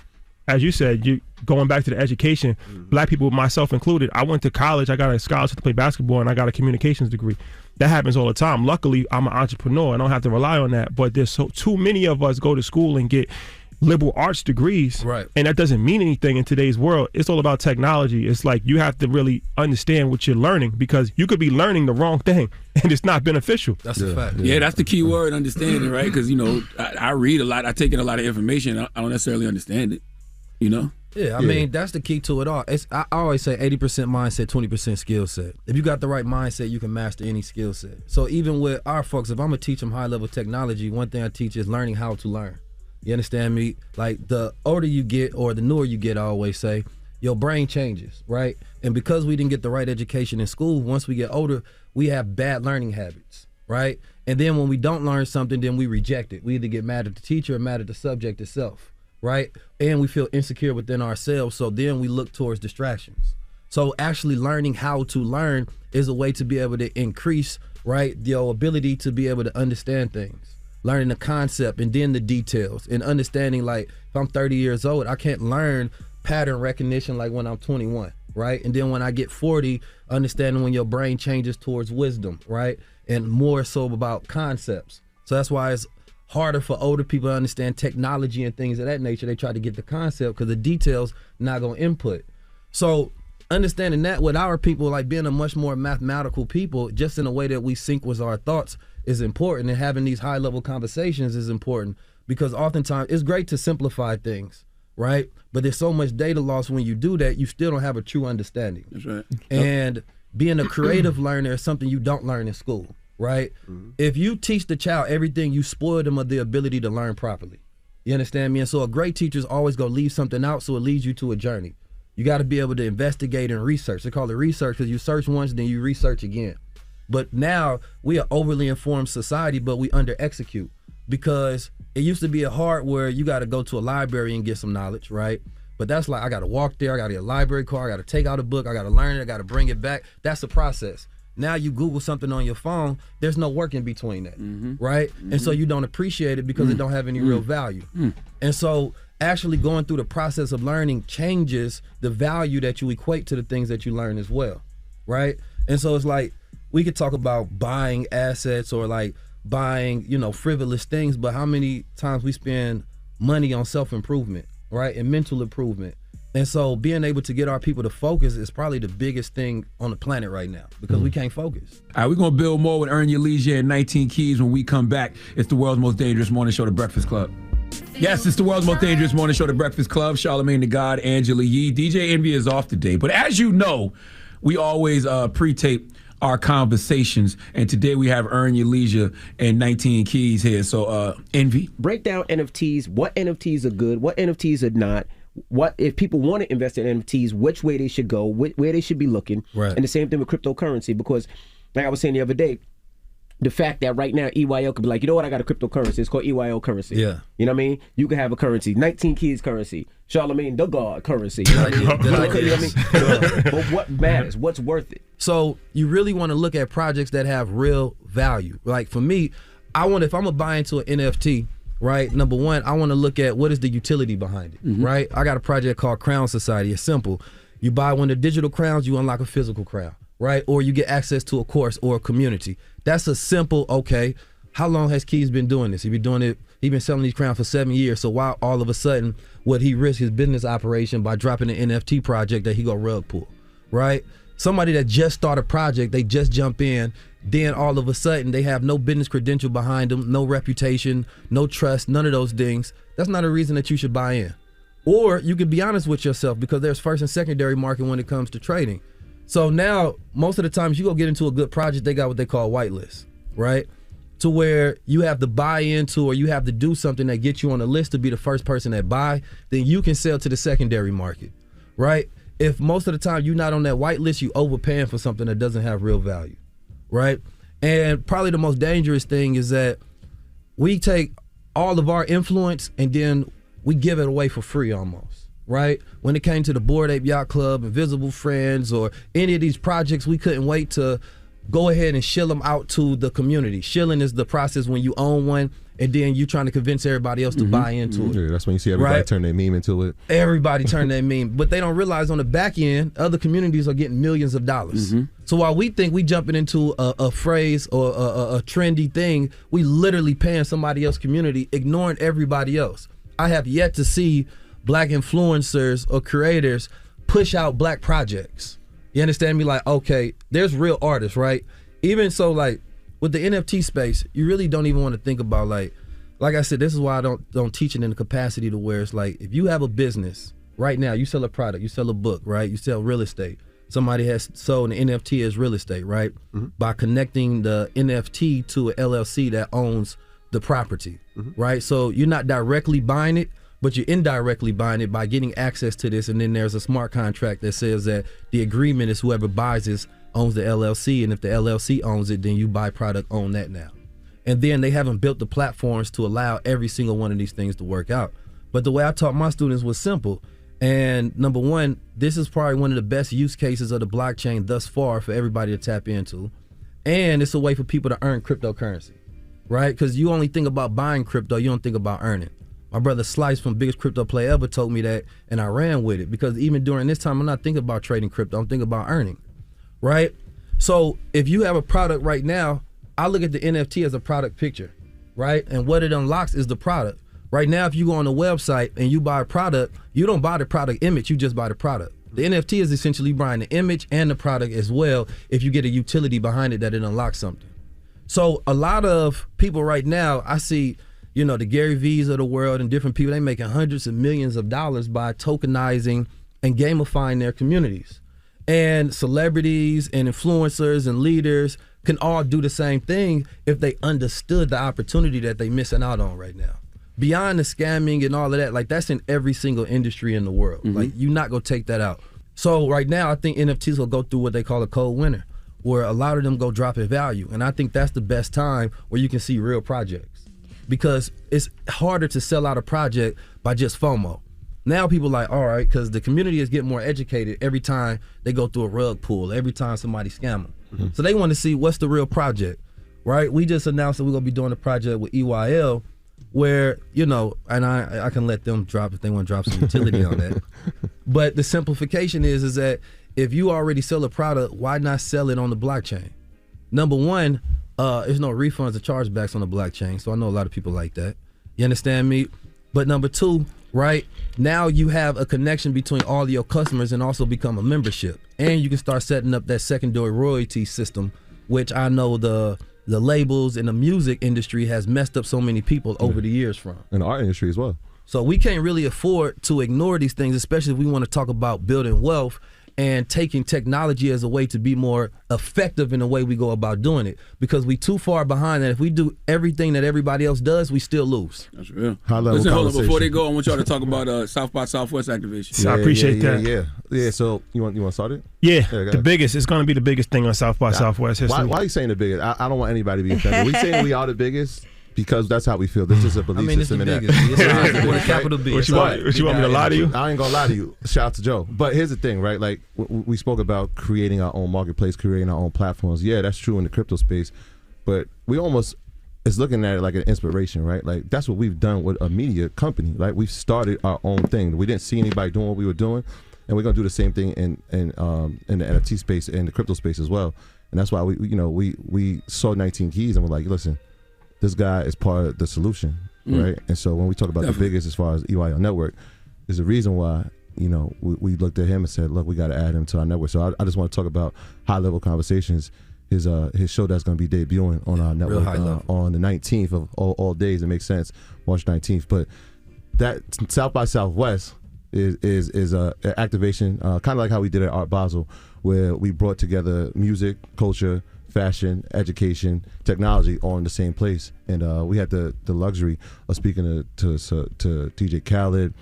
as you said, you going back to the education, black people, myself included, I went to college, I got a scholarship to play basketball, and I got a communications degree. That happens all the time. Luckily, I'm an entrepreneur. I don't have to rely on that. But there's too many of us go to school and get liberal arts degrees, right? And that doesn't mean anything in today's world. It's all about technology. It's like you have to really understand what you're learning, because you could be learning the wrong thing and it's not beneficial. That's a fact. Yeah, that's the key word, understanding, right? Because, you know, I read a lot, I take in a lot of information, I don't necessarily understand it, you know? Yeah, I mean, that's the key to it all. I always say 80% mindset, 20% skill set. If you got the right mindset, you can master any skill set. So even with our folks, if I'm going to teach them high-level technology, one thing I teach is learning how to learn. You understand me? Like, the older you get or the newer you get, I always say, your brain changes, right? And because we didn't get the right education in school, once we get older, we have bad learning habits, right? And then when we don't learn something, then we reject it. We either get mad at the teacher or mad at the subject itself, right? And we feel insecure within ourselves, so then we look towards distractions. So actually learning how to learn is a way to be able to increase, right, your ability to be able to understand things. Learning the concept and then the details, and understanding, like, if I'm 30 years old, I can't learn pattern recognition like when I'm 21, right? And then when I get 40, understanding when your brain changes towards wisdom, right? And more so about concepts. So that's why it's harder for older people to understand technology and things of that nature. They try to get the concept because the details not gonna input. So understanding that with our people, like being a much more mathematical people, just in a way that we sync with our thoughts is important, and having these high level conversations is important, because oftentimes it's great to simplify things, right? But there's so much data loss when you do that, you still don't have a true understanding. That's right. And being a creative learner is something you don't learn in school, right? If you teach the child everything, you spoil them of the ability to learn properly. You understand me? And so a great teacher is always gonna leave something out, so it leads you to a journey. You gotta be able to investigate and research. They call it research because you search once, then you research again. But now we are overly informed society, but we under execute, because it used to be a hard where you got to go to a library and get some knowledge, right? But that's like, I got to walk there, I got to get a library card, I got to take out a book, I got to learn it, I got to bring it back. That's the process. Now you Google something on your phone, there's no work in between that, right? And so you don't appreciate it because it don't have any real value. And so actually going through the process of learning changes the value that you equate to the things that you learn as well, right? And so it's like, we could talk about buying assets or like buying, you know, frivolous things, but how many times we spend money on self-improvement, right? And mental improvement. And so being able to get our people to focus is probably the biggest thing on the planet right now, because we can't focus. All right, we're going to build more with Earn Your Leisure and 19 Keys when we come back. It's the world's most dangerous morning show, The Breakfast Club. Yes, it's the world's most dangerous morning show, The Breakfast Club. Charlamagne the God, Angela Yee. DJ Envy is off today. But as you know, we always pre-tape our conversations, and today we have Earn Your Leisure and 19 Keys here. So Envy, break down NFTs. What NFTs are good, what NFTs are not, what if people want to invest in NFTs, which way they should go, where they should be looking. Right. And the same thing with cryptocurrency, because like I was saying the other day, the fact that right now EYL could be like, you know what, I got a cryptocurrency, it's called EYL currency. Yeah. You know what I mean? You can have a currency, 19 Keys currency, Charlamagne the God currency. You know what I mean? But what matters? What's worth it? So you really want to look at projects that have real value. Like for me, if I'm gonna buy into an NFT, right? Number one, I want to look at what is the utility behind it, right? I got a project called Crown Society. It's simple. You buy one of the digital crowns, you unlock a physical crown, right? Or you get access to a course or a community. That's a simple, okay, how long has Keys been doing this? He's been selling these crowns for 7 years. So why all of a sudden would he risk his business operation by dropping an NFT project that he go rug pull, right? Somebody that just started a project, they just jump in, then all of a sudden they have no business credential behind them, no reputation, no trust, none of those things. That's not a reason that you should buy in. Or you can be honest with yourself, because there's first and secondary market when it comes to trading. So now, most of the times you go get into a good project, they got what they call whitelist, right? To where you have to buy into, or you have to do something that gets you on the list to be the first person that buy, then you can sell to the secondary market, right? If most of the time you're not on that whitelist, you overpaying for something that doesn't have real value, right? And probably the most dangerous thing is that we take all of our influence and then we give it away for free almost. Right? When it came to the Bored Ape Yacht Club, Invisible Friends, or any of these projects, we couldn't wait to go ahead and shill them out to the community. Shilling is the process when you own one and then you're trying to convince everybody else to buy into it. Yeah, that's when you see everybody turn their meme into it. Everybody turn their meme. But they don't realize on the back end, other communities are getting millions of dollars. So while we think we jumping into a phrase or a trendy thing, we literally paying somebody else's community, ignoring everybody else. I have yet to see black influencers or creators push out black projects. You understand me? Like, okay, there's real artists, right? Even so, like with the NFT space, you really don't even want to think about like I said, this is why I don't teach it in the capacity to where it's like, if you have a business right now, you sell a product, you sell a book, right? You sell real estate. Somebody has sold an NFT as real estate, right? By connecting the NFT to an LLC that owns the property, right? So you're not directly buying it, but you're indirectly buying it by getting access to this. And then there's a smart contract that says that the agreement is whoever buys this owns the LLC. And if the LLC owns it, then you buy product on that now. And then they haven't built the platforms to allow every single one of these things to work out. But the way I taught my students was simple. And number one, this is probably one of the best use cases of the blockchain thus far for everybody to tap into. And it's a way for people to earn cryptocurrency, right? Because you only think about buying crypto, you don't think about earning. My brother Slice from Biggest Crypto Player Ever told me that, and I ran with it, because even during this time, I'm not thinking about trading crypto, I'm thinking about earning, right? So if you have a product right now, I look at the NFT as a product picture, right? And what it unlocks is the product. Right now, if you go on the website and you buy a product, you don't buy the product image, you just buy the product. The NFT is essentially buying the image and the product as well if you get a utility behind it that it unlocks something. So a lot of people right now, I see, you know, the Gary V's of the world and different people, they making hundreds of millions of dollars by tokenizing and gamifying their communities. And celebrities and influencers and leaders can all do the same thing if they understood the opportunity that they missing out on right now. Beyond the scamming and all of that, like that's in every single industry in the world. Like you're not gonna take that out. So right now, I think NFTs will go through what they call a cold winter, where a lot of them go drop in value. And I think that's the best time where you can see real projects, because it's harder to sell out a project by just FOMO. Now people like, all right, because the community is getting more educated every time they go through a rug pull, every time somebody scam them. So they want to see what's the real project, right? We just announced that we're gonna be doing a project with EYL, where, you know, and I can let them drop if they want to drop some utility on that. But the simplification is that if you already sell a product, why not sell it on the blockchain? Number one, there's no refunds or chargebacks on the blockchain, so I know a lot of people like that. You understand me? But number two, right, now you have a connection between all of your customers and also become a membership. And you can start setting up that secondary royalty system, which I know the labels in the music industry has messed up so many people over the years from. And the art industry as well. So we can't really afford to ignore these things, especially if we want to talk about building wealth and taking technology as a way to be more effective in the way we go about doing it, because we too far behind that. If we do everything that everybody else does, we still lose. That's real. Listen, hold on, before they go, I want y'all to talk about South by Southwest activation. Yeah, I appreciate that. Yeah. So you want to start it? Yeah, the biggest. It's going to be the biggest thing on South by Southwest history. Why are you saying the biggest? I don't want anybody to be offended. We saying we are the biggest because that's how we feel. This is a belief system in that. With a capital B. What you want me to lie to you? I ain't gonna lie to you. Shout out to Joe. But here's the thing, right? Like we spoke about creating our own marketplace, creating our own platforms. Yeah, that's true in the crypto space. But we almost is looking at it like an inspiration, right? Like that's what we've done with a media company. Like we've started our own thing. We didn't see anybody doing what we were doing, and we're gonna do the same thing in the NFT space and the crypto space as well. And that's why we saw 19 Keys and we're like, listen, this guy is part of the solution, right? And so when we talk about the biggest as far as EYL network, there's a reason why, you know, we looked at him and said, look, we got to add him to our network. So I just want to talk about high level conversations. His show that's going to be debuting on our network on the 19th of all days. It makes sense, March 19th. But that South by Southwest is a activation, kind of like how we did at Art Basel, where we brought together music, culture, fashion, education, technology all in the same place. And we had the luxury of speaking to DJ Khaled.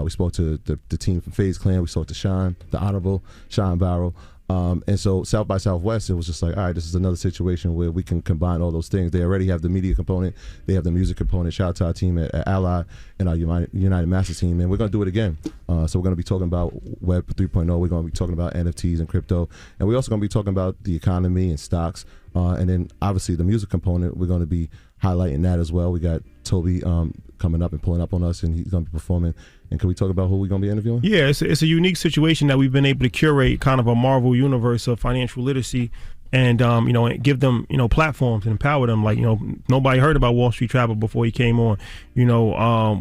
We spoke to the team from FaZe Clan. We spoke to Sean, the Honorable Sean Barrow. And so South by Southwest, it was just like, all right, this is another situation where we can combine all those things. They already have the media component. They have the music component. Shout out to our team at Ally and our United Masters team. And we're going to do it again. So we're going to be talking about Web 3.0. We're going to be talking about NFTs and crypto. And we're also going to be talking about the economy and stocks. And then obviously the music component, we're going to be highlighting that as well. We got Toby coming up and pulling up on us, and he's going to be performing. And can we talk about who we're going to be interviewing? Yeah, it's a unique situation that we've been able to curate kind of a Marvel universe of financial literacy and and give them platforms and empower them. Like nobody heard about Wall Street Travel before he came on.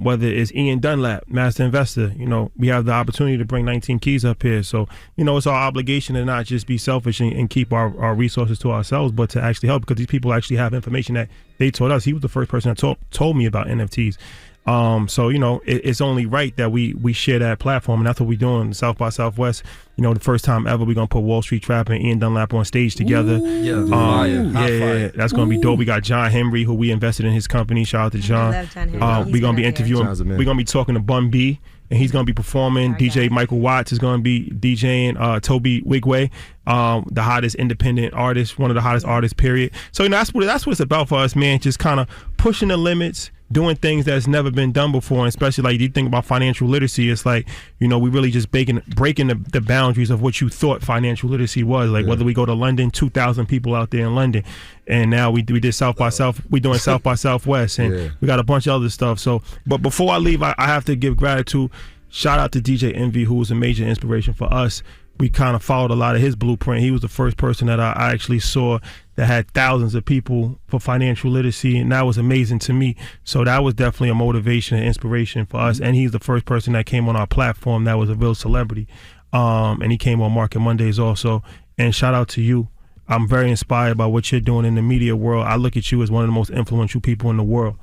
Whether it's Ian Dunlap, master investor. We have the opportunity to bring 19 Keys up here. So it's our obligation to not just be selfish and keep our resources to ourselves, but to actually help, because these people actually have information that they told us. He was the first person that told me about NFTs. So it's only right that we share that platform, and that's what we're doing. South by Southwest, the first time ever we're gonna put Wall Street Trap and Ian Dunlap on stage together. Yeah, that's gonna be dope. We got John Henry, who we invested in his company. Shout out to John. I love John Henry. We're gonna be interviewing. We're gonna be talking to Bun B, and he's gonna be performing. DJ Michael Watts is gonna be DJing. Toby Wigway, the hottest independent artist, one of the hottest artists, period. So that's what it's about for us, man. Just kind of pushing the limits, doing things that's never been done before, and especially like you think about financial literacy. It's like we really just breaking the boundaries of what you thought financial literacy was. Like whether we go to London, 2,000 people out there in London, and now we did South by South. We doing South by Southwest, and we got a bunch of other stuff. So, but before I leave, I have to give gratitude. Shout out to DJ Envy, who was a major inspiration for us. We kind of followed a lot of his blueprint. He was the first person that I actually saw that had thousands of people for financial literacy, and that was amazing to me. So that was definitely a motivation and inspiration for us. And he's the first person that came on our platform that was a real celebrity. And he came on Market Mondays also. And shout out to you. I'm very inspired by what you're doing in the media world. I look at you as one of the most influential people in the world,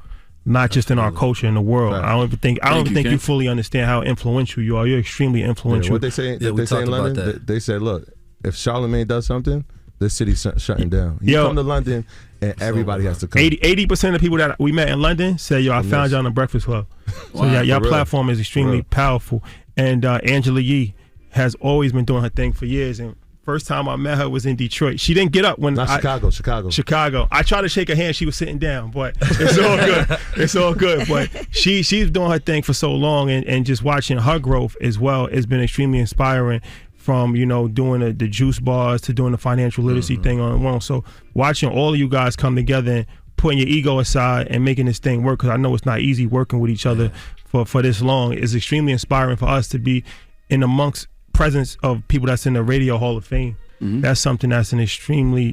not just in our culture, in the world. I don't even think you fully understand how influential you are. You're extremely influential. What they say, they say in London, they said, look, if Charlamagne does something, this city's shutting down. You come to London, and everybody has to come. 80% of the people that we met in London say, I found you on the Breakfast Club. So your platform is extremely powerful. And Angela Yee has always been doing her thing for years. And first time I met her was in Detroit. She didn't get up when Chicago. I tried to shake her hand. She was sitting down, but it's all good. It's all good. But she's doing her thing for so long, and just watching her growth as well has been extremely inspiring. From doing the juice bars to doing the financial literacy thing on one. So watching all of you guys come together and putting your ego aside and making this thing work, because I know it's not easy working with each other for this long, is extremely inspiring for us to be in amongst presence of people that's in the Radio Hall of Fame. That's something that's an extremely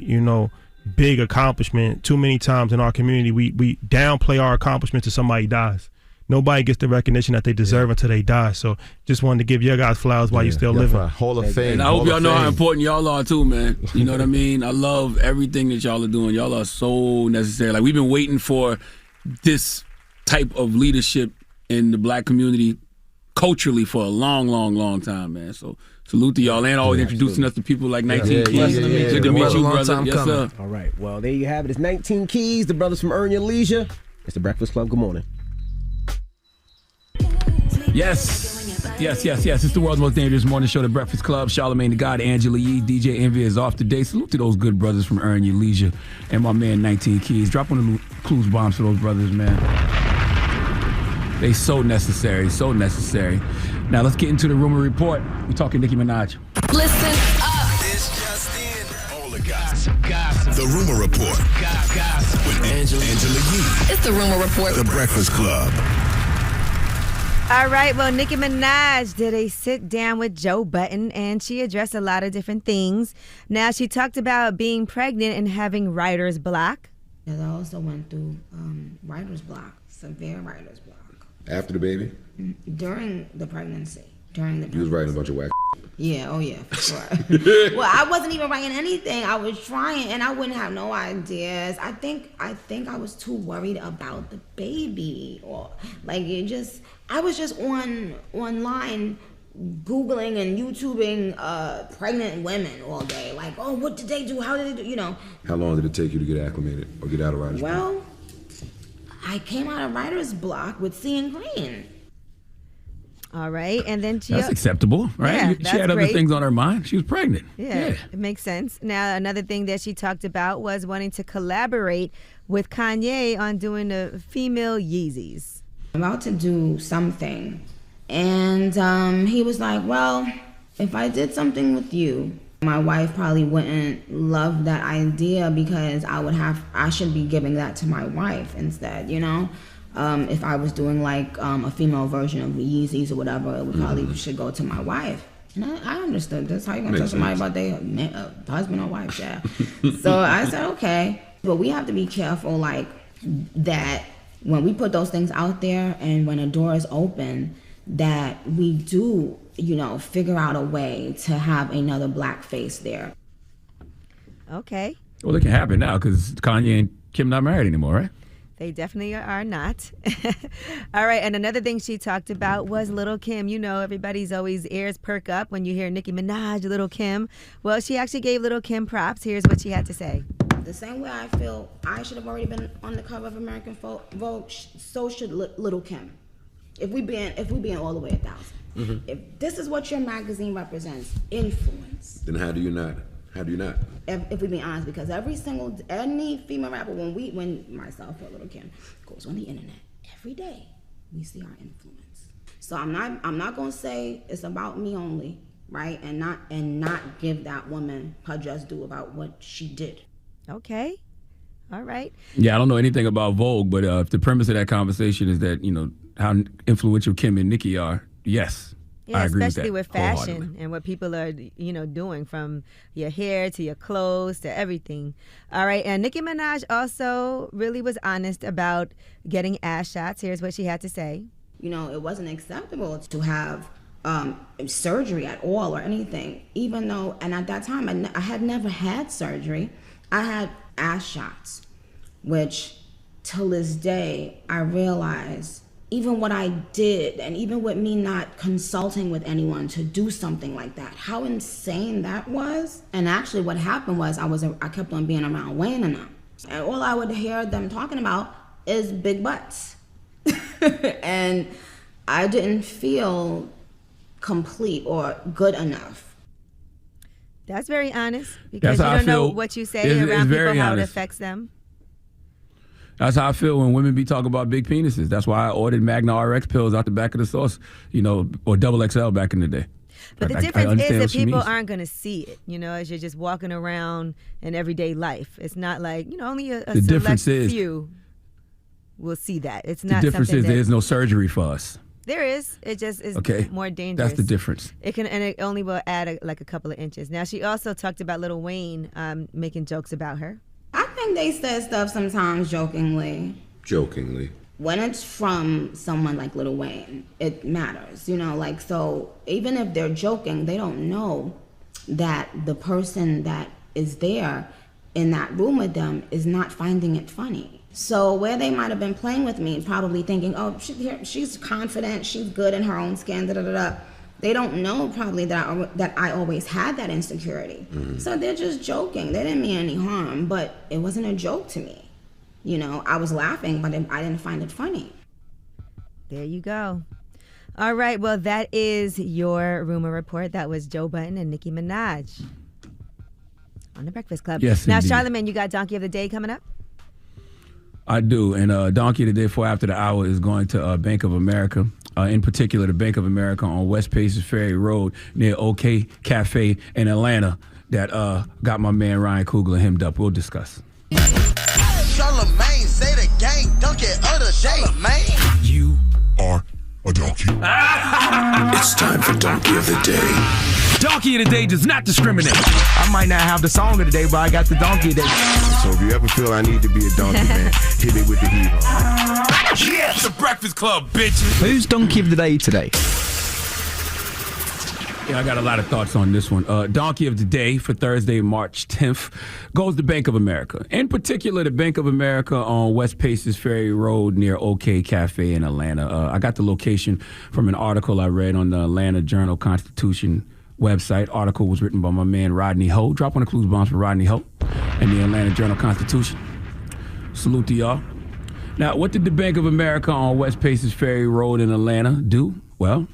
big accomplishment. Too many times in our community we downplay our accomplishments till somebody dies. Nobody gets the recognition that they deserve until they die. So just wanted to give your guys flowers while you're still living. Hall of Fame. And I hope y'all know how important y'all are too, man. You know what I mean? I love everything that y'all are doing. Y'all are so necessary. Like, we've been waiting for this type of leadership in the black community culturally for a long, long, long time, man. So salute to y'all, and always introducing us to people like 19 Keys. Good to meet you, brother. Yes, sir. All right. Well, there you have it. It's 19 Keys, the brothers from Earn Your Leisure. It's the Breakfast Club. Good morning. Yes. It's the world's most dangerous morning show, The Breakfast Club. Charlamagne the God, Angela Yee, DJ Envy is off today. Salute to those good brothers from Earn Your Leisure, and my man 19 Keys. Drop on the clues bombs for those brothers, man. They so necessary, so necessary. Now let's get into the rumor report. We're talking Nicki Minaj. Listen up. It's just in. All the gossip. The rumor report. Gossip. With Angela Yee. It's the rumor report. The Breakfast Club. All right, well, Nicki Minaj did a sit down with Joe Budden, and she addressed a lot of different things. Now, she talked about being pregnant and having writer's block. I also went through writer's block, severe writer's block. After the baby? During the pregnancy. You was writing a bunch of whack. Yeah, oh yeah, for sure. Well, I wasn't even writing anything. I was trying, and I wouldn't have no ideas. I think I was too worried about the baby, or like I was just online Googling and YouTubing pregnant women all day. Like, oh, what did they do? How did they do? How long did it take you to get acclimated or get out of writer's block? Well, I came out of writer's block with seeing Greene. All right, and then that's acceptable, right? Yeah, she had other things on her mind. She was pregnant. Yeah, it makes sense. Now, another thing that she talked about was wanting to collaborate with Kanye on doing the female Yeezys. I'm about to do something, and he was like, well, if I did something with you, my wife probably wouldn't love that idea, because I should be giving that to my wife instead, if I was doing like a female version of the Yeezys or whatever, it would probably should go to my wife. And I understood this. How you going to tell somebody about their husband or wife? Yeah. So I said, okay. But we have to be careful, like, that when we put those things out there and when a door is open, that we do, figure out a way to have another black face there. Okay. Well, it can happen now because Kanye and Kim not married anymore, right? They definitely are not. All right, and another thing she talked about was Little Kim. Everybody's always ears perk up when you hear Nicki Minaj, Little Kim. Well, she actually gave Little Kim props. Here's what she had to say. The same way I feel I should have already been on the cover of American Vogue, so should Little Kim. If we being all the way 1,000. Mm-hmm. If this is what your magazine represents, influence. Then how do you not? If we be honest, because any female rapper, when myself or Little Kim goes on the internet every day, we see our influence. So I'm not gonna say it's about me only, right? And not give that woman her just due about what she did. Okay. All right. Yeah, I don't know anything about Vogue, but if the premise of that conversation is that, how influential Kim and Nicki are, yes. Yeah, I agree especially with fashion and what people are, doing, from your hair to your clothes to everything. All right, and Nicki Minaj also really was honest about getting ass shots. Here's what she had to say. It wasn't acceptable to have surgery at all or anything, even though, and at that time, I had never had surgery. I had ass shots, which till this day, I realize even what I did, and even with me not consulting with anyone to do something like that, how insane that was. And actually what happened was I kept on being around Wayne and them. And all I would hear them talking about is big butts. And I didn't feel complete or good enough. That's very honest, because you don't know what you say around people, how it affects them. That's how I feel when women be talking about big penises. That's why I ordered Magna RX pills out the back of the sauce, or double XL back in the day. But the difference is that people aren't going to see it, as you're just walking around in everyday life. It's not like, only a select few will see that. It's not. The difference is there's no surgery for us. There is. It just is more dangerous. That's the difference. It only will add a couple of inches. Now, she also talked about Lil Wayne making jokes about her. I think they said stuff sometimes jokingly. When it's from someone like Lil Wayne, it matters, so even if they're joking, they don't know that the person that is there in that room with them is not finding it funny. So where they might have been playing with me, probably thinking, oh, she's confident, she's good in her own skin, they don't know probably that I always had that insecurity. Mm-hmm. So they're just joking. They didn't mean any harm, but it wasn't a joke to me. I was laughing, but I didn't find it funny. There you go. All right, well, that is your rumor report. That was Joe Budden and Nicki Minaj on The Breakfast Club. Yes, now, indeed. Charlamagne, you got Donkey of the Day coming up? I do, and Donkey of the Day for after the hour is going to Bank of America. In particular, the Bank of America on West Paces Ferry Road near OK Cafe in Atlanta that got my man Ryan Coogler hemmed up. We'll discuss. Charlamagne, say the gang, donkey of the day. Charlamagne. You are a donkey. It's time for Donkey of the Day. Donkey of the Day does not discriminate. I might not have the song of the day, but I got the donkey of the day. So if you ever feel I need to be a donkey, man, hit me with the heat. Yeah, it's the Breakfast Club, bitches. Who's donkey of the day today? Yeah, I got a lot of thoughts on this one. Donkey of the Day for Thursday, March 10th goes to Bank of America. In particular, the Bank of America on West Paces Ferry Road near OK Cafe in Atlanta. I got the location from an article I read on the Atlanta Journal-Constitution website. Article was written by my man Rodney Ho. Drop on the clues bombs for Rodney Ho and the Atlanta Journal-Constitution. Salute to y'all. Now, what did the Bank of America on West Paces Ferry Road in Atlanta do? Well,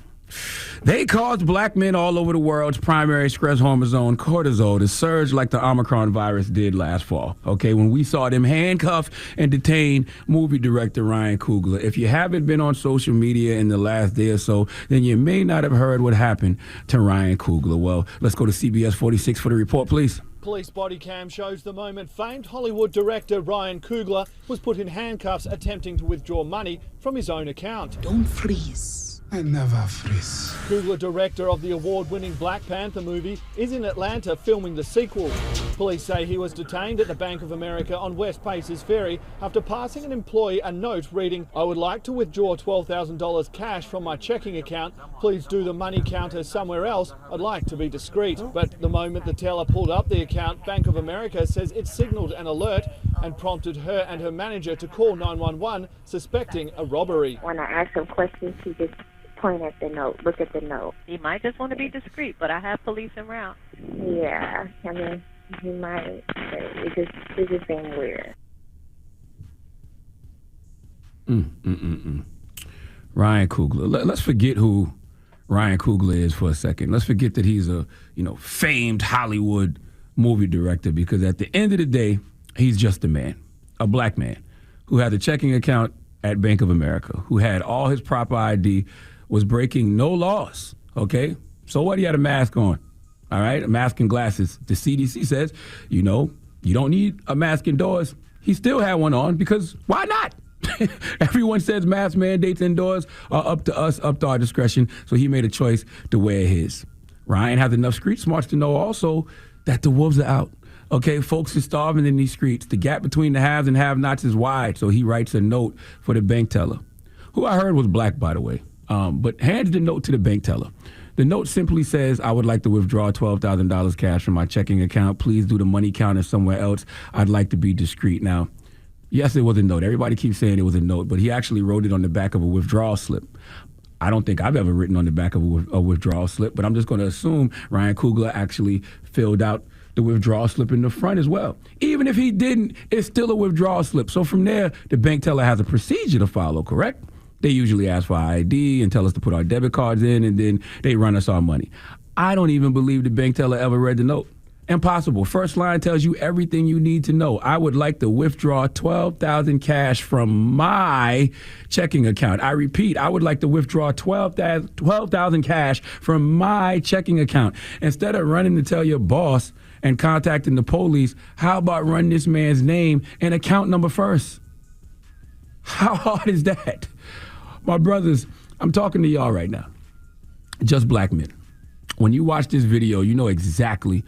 they caused black men all over the world's primary stress hormone, cortisol, to surge like the Omicron virus did last fall. Okay, when we saw them handcuff and detain movie director Ryan Coogler. If you haven't been on social media in the last day or so, then you may not have heard what happened to Ryan Coogler. Well, let's go to CBS 46 for the report, please. Police body cam shows the moment famed Hollywood director Ryan Coogler was put in handcuffs attempting to withdraw money from his own account. Don't freeze. I never freeze. Coogler, director of the award-winning Black Panther movie, is in Atlanta filming the sequel. Police say he was detained at the Bank of America on West Pacers Ferry after passing an employee a note reading, "I would like to withdraw $12,000 cash from my checking account. Please do the money counter somewhere else. I'd like to be discreet." But the moment the teller pulled up the account, Bank of America says it signaled an alert and prompted her and her manager to call 911, suspecting a robbery. When I ask him questions, he just point at the note, look at the note. He might just want to be discreet, but I have police en route. Yeah, I mean, he might. It just seemed weird. Ryan Coogler. Let's forget who Ryan Coogler is for a second. Let's forget that he's a famed Hollywood movie director, because at the end of the day, he's just a man, a black man, who had a checking account at Bank of America, who had all his proper ID, was breaking no laws, okay? So what? He had a mask on, all right? A mask and glasses. The CDC says, you don't need a mask indoors. He still had one on because why not? Everyone says mask mandates indoors are up to us, up to our discretion, so he made a choice to wear his. Ryan has enough street smarts to know also that the wolves are out. Okay, folks are starving in these streets. The gap between the haves and have-nots is wide, so he writes a note for the bank teller, who I heard was black, by the way, but hands the note to the bank teller. The note simply says, "I would like to withdraw $12,000 cash from my checking account. Please do the money counter somewhere else. I'd like to be discreet." Now, yes, it was a note. Everybody keeps saying it was a note, but he actually wrote it on the back of a withdrawal slip. I don't think I've ever written on the back of a withdrawal slip, but I'm just going to assume Ryan Coogler actually filled out the withdrawal slip in the front as well. Even if he didn't, it's still a withdrawal slip. So from there, the bank teller has a procedure to follow, correct? They usually ask for our ID and tell us to put our debit cards in, and then they run us our money. I don't even believe the bank teller ever read the note. Impossible. First line tells you everything you need to know. I would like to withdraw $12,000 cash from my checking account. I repeat, I would like to withdraw $12,000 cash from my checking account. Instead of running to tell your boss and contacting the police, how about run this man's name and account number first? How hard is that? My brothers, I'm talking to y'all right now. Just black men. When you watch this video, you know exactly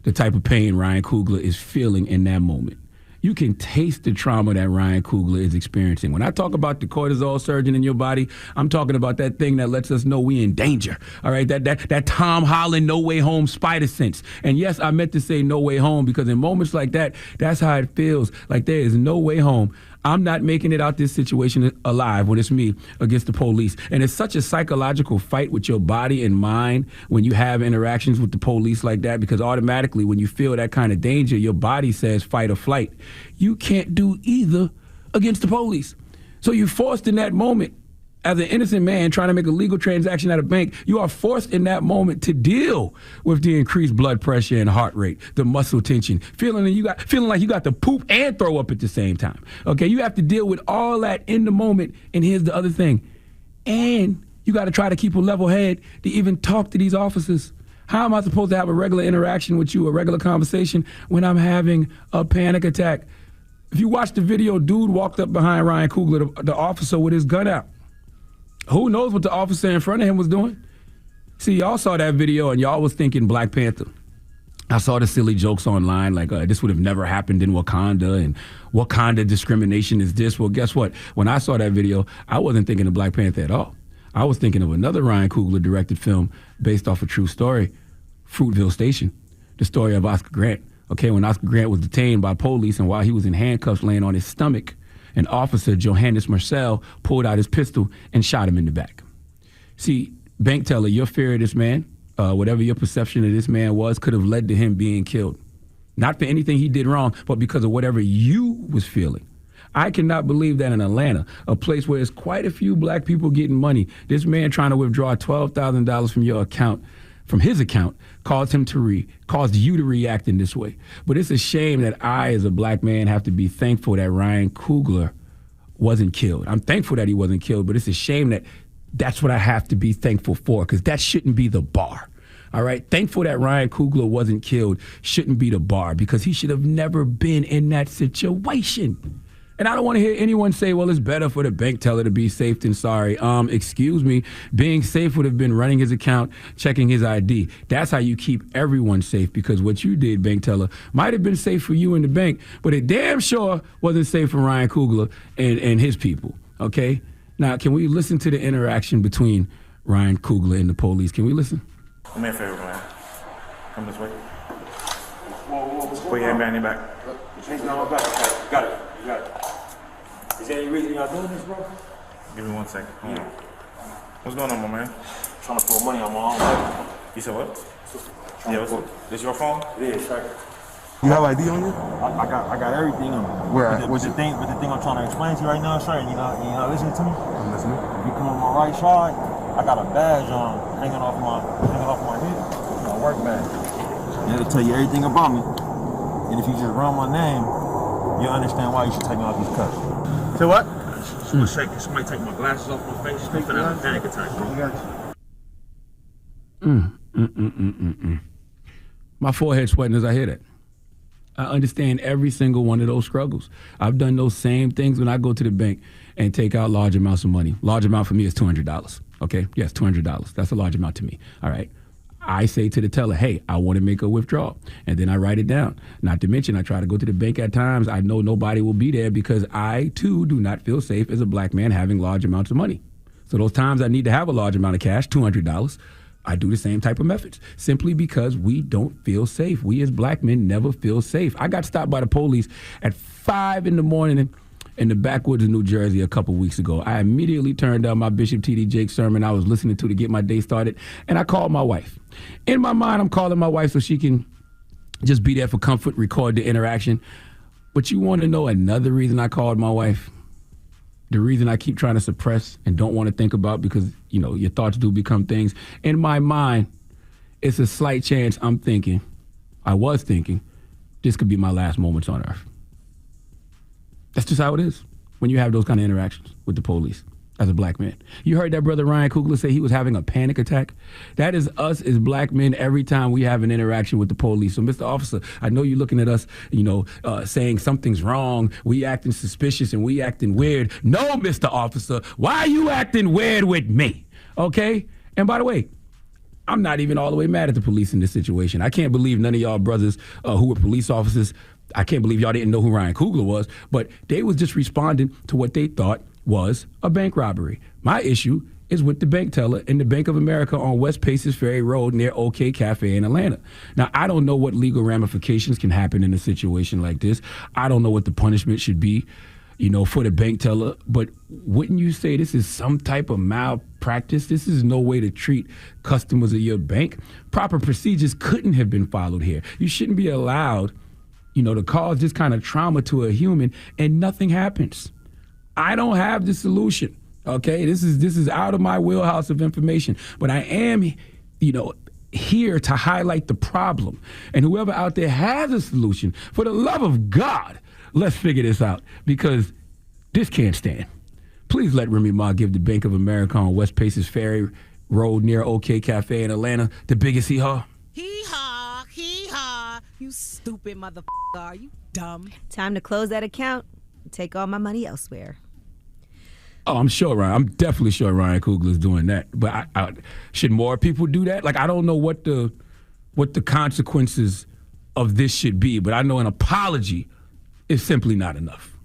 the type of pain Ryan Coogler is feeling in that moment. You can taste the trauma that Ryan Coogler is experiencing. When I talk about the cortisol surging in your body, I'm talking about that thing that lets us know we in danger. All right, that Tom Holland No Way Home spider sense. And yes, I meant to say no way home, because in moments like that, that's how it feels. Like there is no way home. I'm not making it out this situation alive when it's me against the police. And it's such a psychological fight with your body and mind when you have interactions with the police like that, because automatically when you feel that kind of danger, your body says fight or flight. You can't do either against the police. So you're forced in that moment, as an innocent man trying to make a legal transaction at a bank, you are forced in that moment to deal with the increased blood pressure and heart rate, the muscle tension, feeling like you got to poop and throw up at the same time. Okay, you have to deal with all that in the moment. And here's the other thing. And you got to try to keep a level head to even talk to these officers. How am I supposed to have a regular interaction with you, a regular conversation, when I'm having a panic attack? If you watch the video, dude walked up behind Ryan Coogler, the officer, with his gun out. Who knows what the officer in front of him was doing? See, y'all saw that video and y'all was thinking Black Panther. I saw the silly jokes online like this would have never happened in Wakanda, and Wakanda discrimination is this. Well, guess what? When I saw that video, I wasn't thinking of Black Panther at all. I was thinking of another Ryan Coogler directed film based off a true story, Fruitville Station, the story of Oscar Grant. Okay, when Oscar Grant was detained by police and while he was in handcuffs laying on his stomach, an officer, Johannes Marcel, pulled out his pistol and shot him in the back. See, bank teller, your fear of this man, whatever your perception of this man was, could have led to him being killed. Not for anything he did wrong, but because of whatever you was feeling. I cannot believe that in Atlanta, a place where there's quite a few black people getting money, this man trying to withdraw $12,000 from your account, from his account, caused you to react in this way. But it's a shame that I, as a black man, have to be thankful that Ryan Coogler wasn't killed. I'm thankful that he wasn't killed, but it's a shame that that's what I have to be thankful for, because that shouldn't be the bar. All right? Thankful that Ryan Coogler wasn't killed shouldn't be the bar, because he should have never been in that situation. And I don't want to hear anyone say, well, it's better for the bank teller to be safe than sorry. Excuse me, being safe would have been running his account, checking his ID. That's how you keep everyone safe, because what you did, bank teller, might have been safe for you and the bank, but it damn sure wasn't safe for Ryan Coogler and his people, okay? Now, can we listen to the interaction between Ryan Coogler and the police? Can we listen? Do me a favor, man. Come this way. Put your hand behind your back. No, back. Got it. You got it. Is there any reason y'all doing this, bro? Give me 1 second. Hold on. What's going on, my man? Trying to pull money on my own. You said what? Yeah, what's up? This your phone? It is, sir. You have ID on you? I got everything on me. Where? But the thing I'm trying to explain to you right now, sir, and you not listening to me? I'm listening. If you come on my right side, I got a badge on hanging off my head. My work badge. And it'll tell you everything about me. And if you just run my name, you'll understand why you should take me off these cuffs. Say what? Somebody take my glasses off my face. I'm finna have a panic attack, bro. My forehead sweating as I hear that. I understand every single one of those struggles. I've done those same things when I go to the bank and take out large amounts of money. Large amount for me is $200, okay? Yes, $200. That's a large amount to me, all right? I say to the teller, hey, I want to make a withdrawal. And then I write it down. Not to mention, I try to go to the bank at times. I know nobody will be there because I, too, do not feel safe as a black man having large amounts of money. So those times I need to have a large amount of cash, $200, I do the same type of methods, simply because we don't feel safe. We as black men never feel safe. I got stopped by the police at 5 in the morning in the backwoods of New Jersey a couple weeks ago. I immediately turned down my Bishop T.D. Jakes sermon I was listening to get my day started, and I called my wife. In my mind, I'm calling my wife so she can just be there for comfort, record the interaction. But you want to know another reason I called my wife? The reason I keep trying to suppress and don't want to think about, because, you know, your thoughts do become things. In my mind, it's a slight chance I was thinking, this could be my last moments on earth. That's just how it is when you have those kind of interactions with the police as a black man. You heard that brother Ryan Coogler say he was having a panic attack? That is us as black men every time we have an interaction with the police. So, Mr. Officer, I know you're looking at us, saying something's wrong, we acting suspicious and we acting weird. No, Mr. Officer, why are you acting weird with me? Okay? And by the way, I'm not even all the way mad at the police in this situation. I can't believe none of y'all brothers who were police officers, I can't believe y'all didn't know who Ryan Coogler was, but they was just responding to what they thought was a bank robbery. My issue is with the bank teller in the Bank of America on West Paces Ferry Road near OK Cafe in Atlanta. Now, I don't know what legal ramifications can happen in a situation like this. I don't know what the punishment should be, for the bank teller, but wouldn't you say this is some type of malpractice? This is no way to treat customers of your bank. Proper procedures couldn't have been followed here. You shouldn't be allowed, to cause this kind of trauma to a human and nothing happens. I don't have the solution, okay? This is out of my wheelhouse of information, but I am, here to highlight the problem. And whoever out there has a solution, for the love of God, let's figure this out, because this can't stand. Please let Remy Ma give the Bank of America on West Paces Ferry Road near OK Cafe in Atlanta the biggest hee-haw. Hee-haw, hee-haw. You stupid motherfucker. Are you dumb? Time to close that account and take all my money elsewhere. Oh, I'm definitely sure Ryan Coogler is doing that. But should more people do that? Like, I don't know what the consequences of this should be, but I know an apology is simply not enough.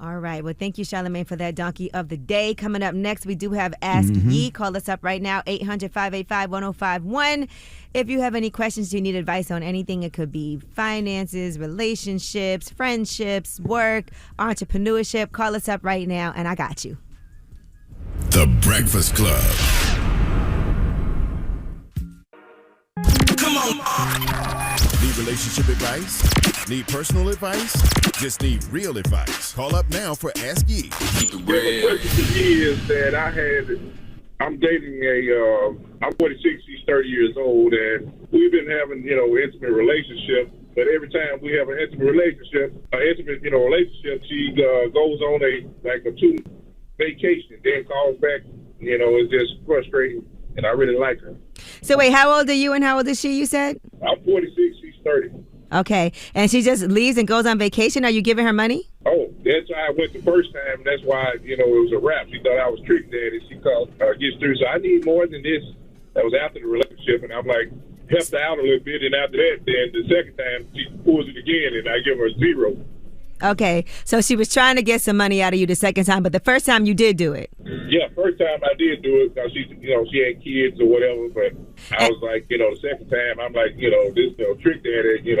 All right. Well, thank you, Charlamagne, for that donkey of the day. Coming up next, we do have Ask Ye. Call us up right now, 800-585-1051. If you have any questions, you need advice on anything, it could be finances, relationships, friendships, work, entrepreneurship. Call us up right now, and I got you. The Breakfast Club. Come on. Need relationship advice? Need personal advice? Just need real advice. Call up now for Ask Ye. The question to me is that I'm dating I'm 46, she's 30 years old, and we've been having, intimate relationship. But every time we have an intimate relationship, she goes on a 2 vacation, then calls back. It's just frustrating, and I really like her. So wait, how old are you and how old is she, you said? I'm 46, she's 30. Okay, and she just leaves and goes on vacation? Are you giving her money? Oh, That's why I went the first time. That's why, it was a wrap. She thought I was trick daddy. She called, gets through. So I need more than this. That was after the relationship, and I'm like, helped her out a little bit. And after that, then the second time, she pulls it again, and I give her 0. Okay, so she was trying to get some money out of you the second time, but the first time you did do it. Yeah, first time I did do it because she had kids or whatever. But I was like, the second time, I'm like, this trick daddy,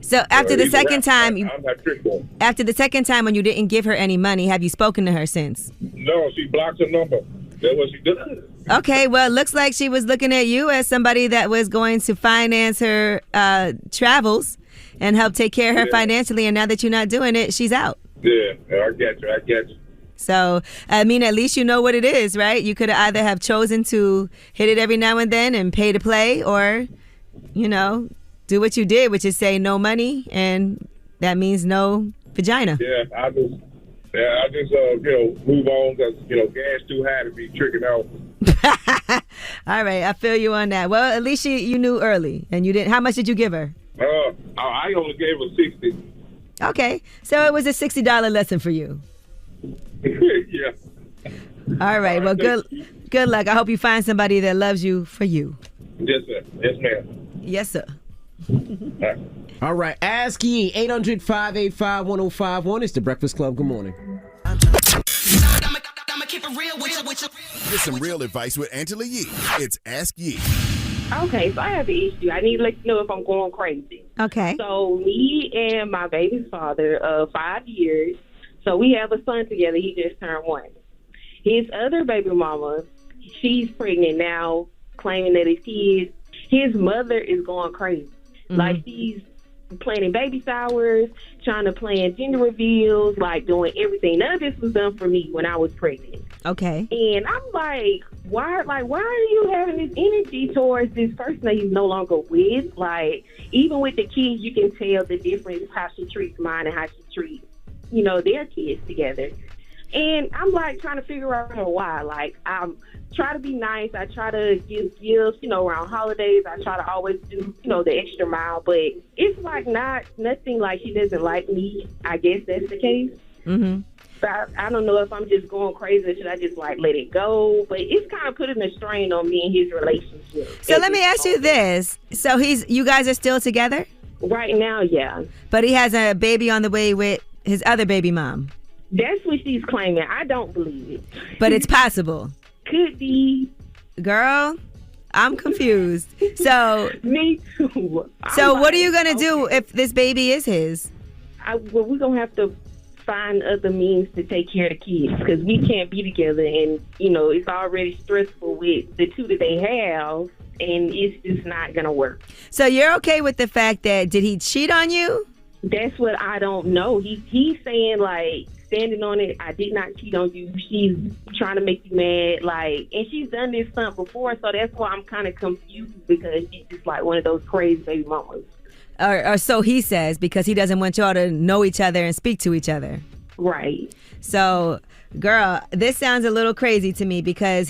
So after the he's a second rap. time, I'm not trick boy. after the second time when you didn't give her any money, have you spoken to her since? No, she blocked her number. That's what she did. Okay, well, it looks like she was looking at you as somebody that was going to finance her travels and help take care of her financially, and now that you're not doing it, she's out. Yeah, I got you. So, I mean, at least you know what it is, right? You could either have chosen to hit it every now and then and pay to play, or, do what you did, which is say no money, and that means no vagina. Yeah, I just move on because, gas too high to be tricking out. All right, I feel you on that. Well, at least you knew early, and you didn't. How much did you give her? I only gave her 60. Okay, so it was a $60 lesson for you. Yeah. All right, well, good luck. I hope you find somebody that loves you for you. Yes, sir. Yes, ma'am. Yes, sir. All right, Ask Ye, 800-585-1051. It's the Breakfast Club. Good morning. Get some real advice with Angela Yee. It's Ask Yee. Okay, so I have an issue. I need to let you know if I'm going crazy. Okay. So me and my baby's father of 5 years, so we have a son together. He just turned 1. His other baby mama, she's pregnant now, claiming that it's his. His mother is going crazy. Mm-hmm. Like, she's planning baby showers, trying to plan gender reveals, like doing everything. None of this was done for me when I was pregnant. Okay. And I'm like, why are you having this energy towards this person that he's no longer with? Like, even with the kids, you can tell the difference how she treats mine and how she treats, their kids together. And I'm like trying to figure out why. Like, I try to be nice. I try to give gifts, around holidays. I try to always do, the extra mile. But it's like nothing like she doesn't like me. I guess that's the case. Mm-hmm. But I don't know if I'm just going crazy or should I just let it go. But it's kind of putting a strain on me and his relationship. So let me ask you this. So you guys are still together? Right now, yeah. But he has a baby on the way with his other baby mom. That's what she's claiming. I don't believe it. But it's possible. Could be. Girl, I'm confused. So me too. So what are you going to do if this baby is his? Well, we're going to have to find other means to take care of the kids because we can't be together, and it's already stressful with the two that they have, and it's just not gonna work. So you're okay with the fact that did he cheat on you? That's what I don't know. He's saying, like, standing on it, I did not cheat on you. She's trying to make you mad, like, and she's done this stuff before, so that's why I'm kind of confused because she's just like one of those crazy baby mamas. Or so he says, because he doesn't want y'all to know each other and speak to each other. Right. So, girl, this sounds a little crazy to me because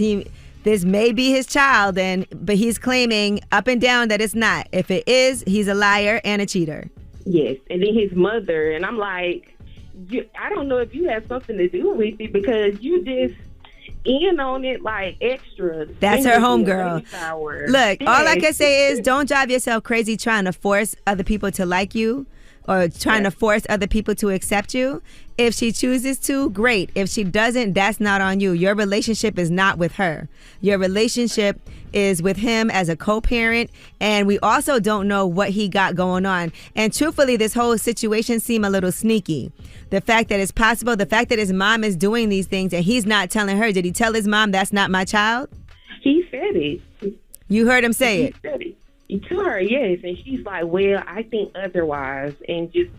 this may be his child, but he's claiming up and down that it's not. If it is, he's a liar and a cheater. Yes, and then his mother, and I'm like, I don't know if you have something to do with it because you just in on it like extra. That's her homegirl. Look, yes. All I can say is don't drive yourself crazy trying to force other people to like you or trying to force other people to accept you. If she chooses to, great. If she doesn't, that's not on you. Your relationship is not with her. Your relationship is with him as a co-parent, and we also don't know what he got going on. And truthfully, this whole situation seemed a little sneaky. The fact that it's possible, the fact that his mom is doing these things and he's not telling her. Did he tell his mom that's not my child? He said it. You heard him say it? He said it. To her, yes, and she's like, well, I think otherwise, and just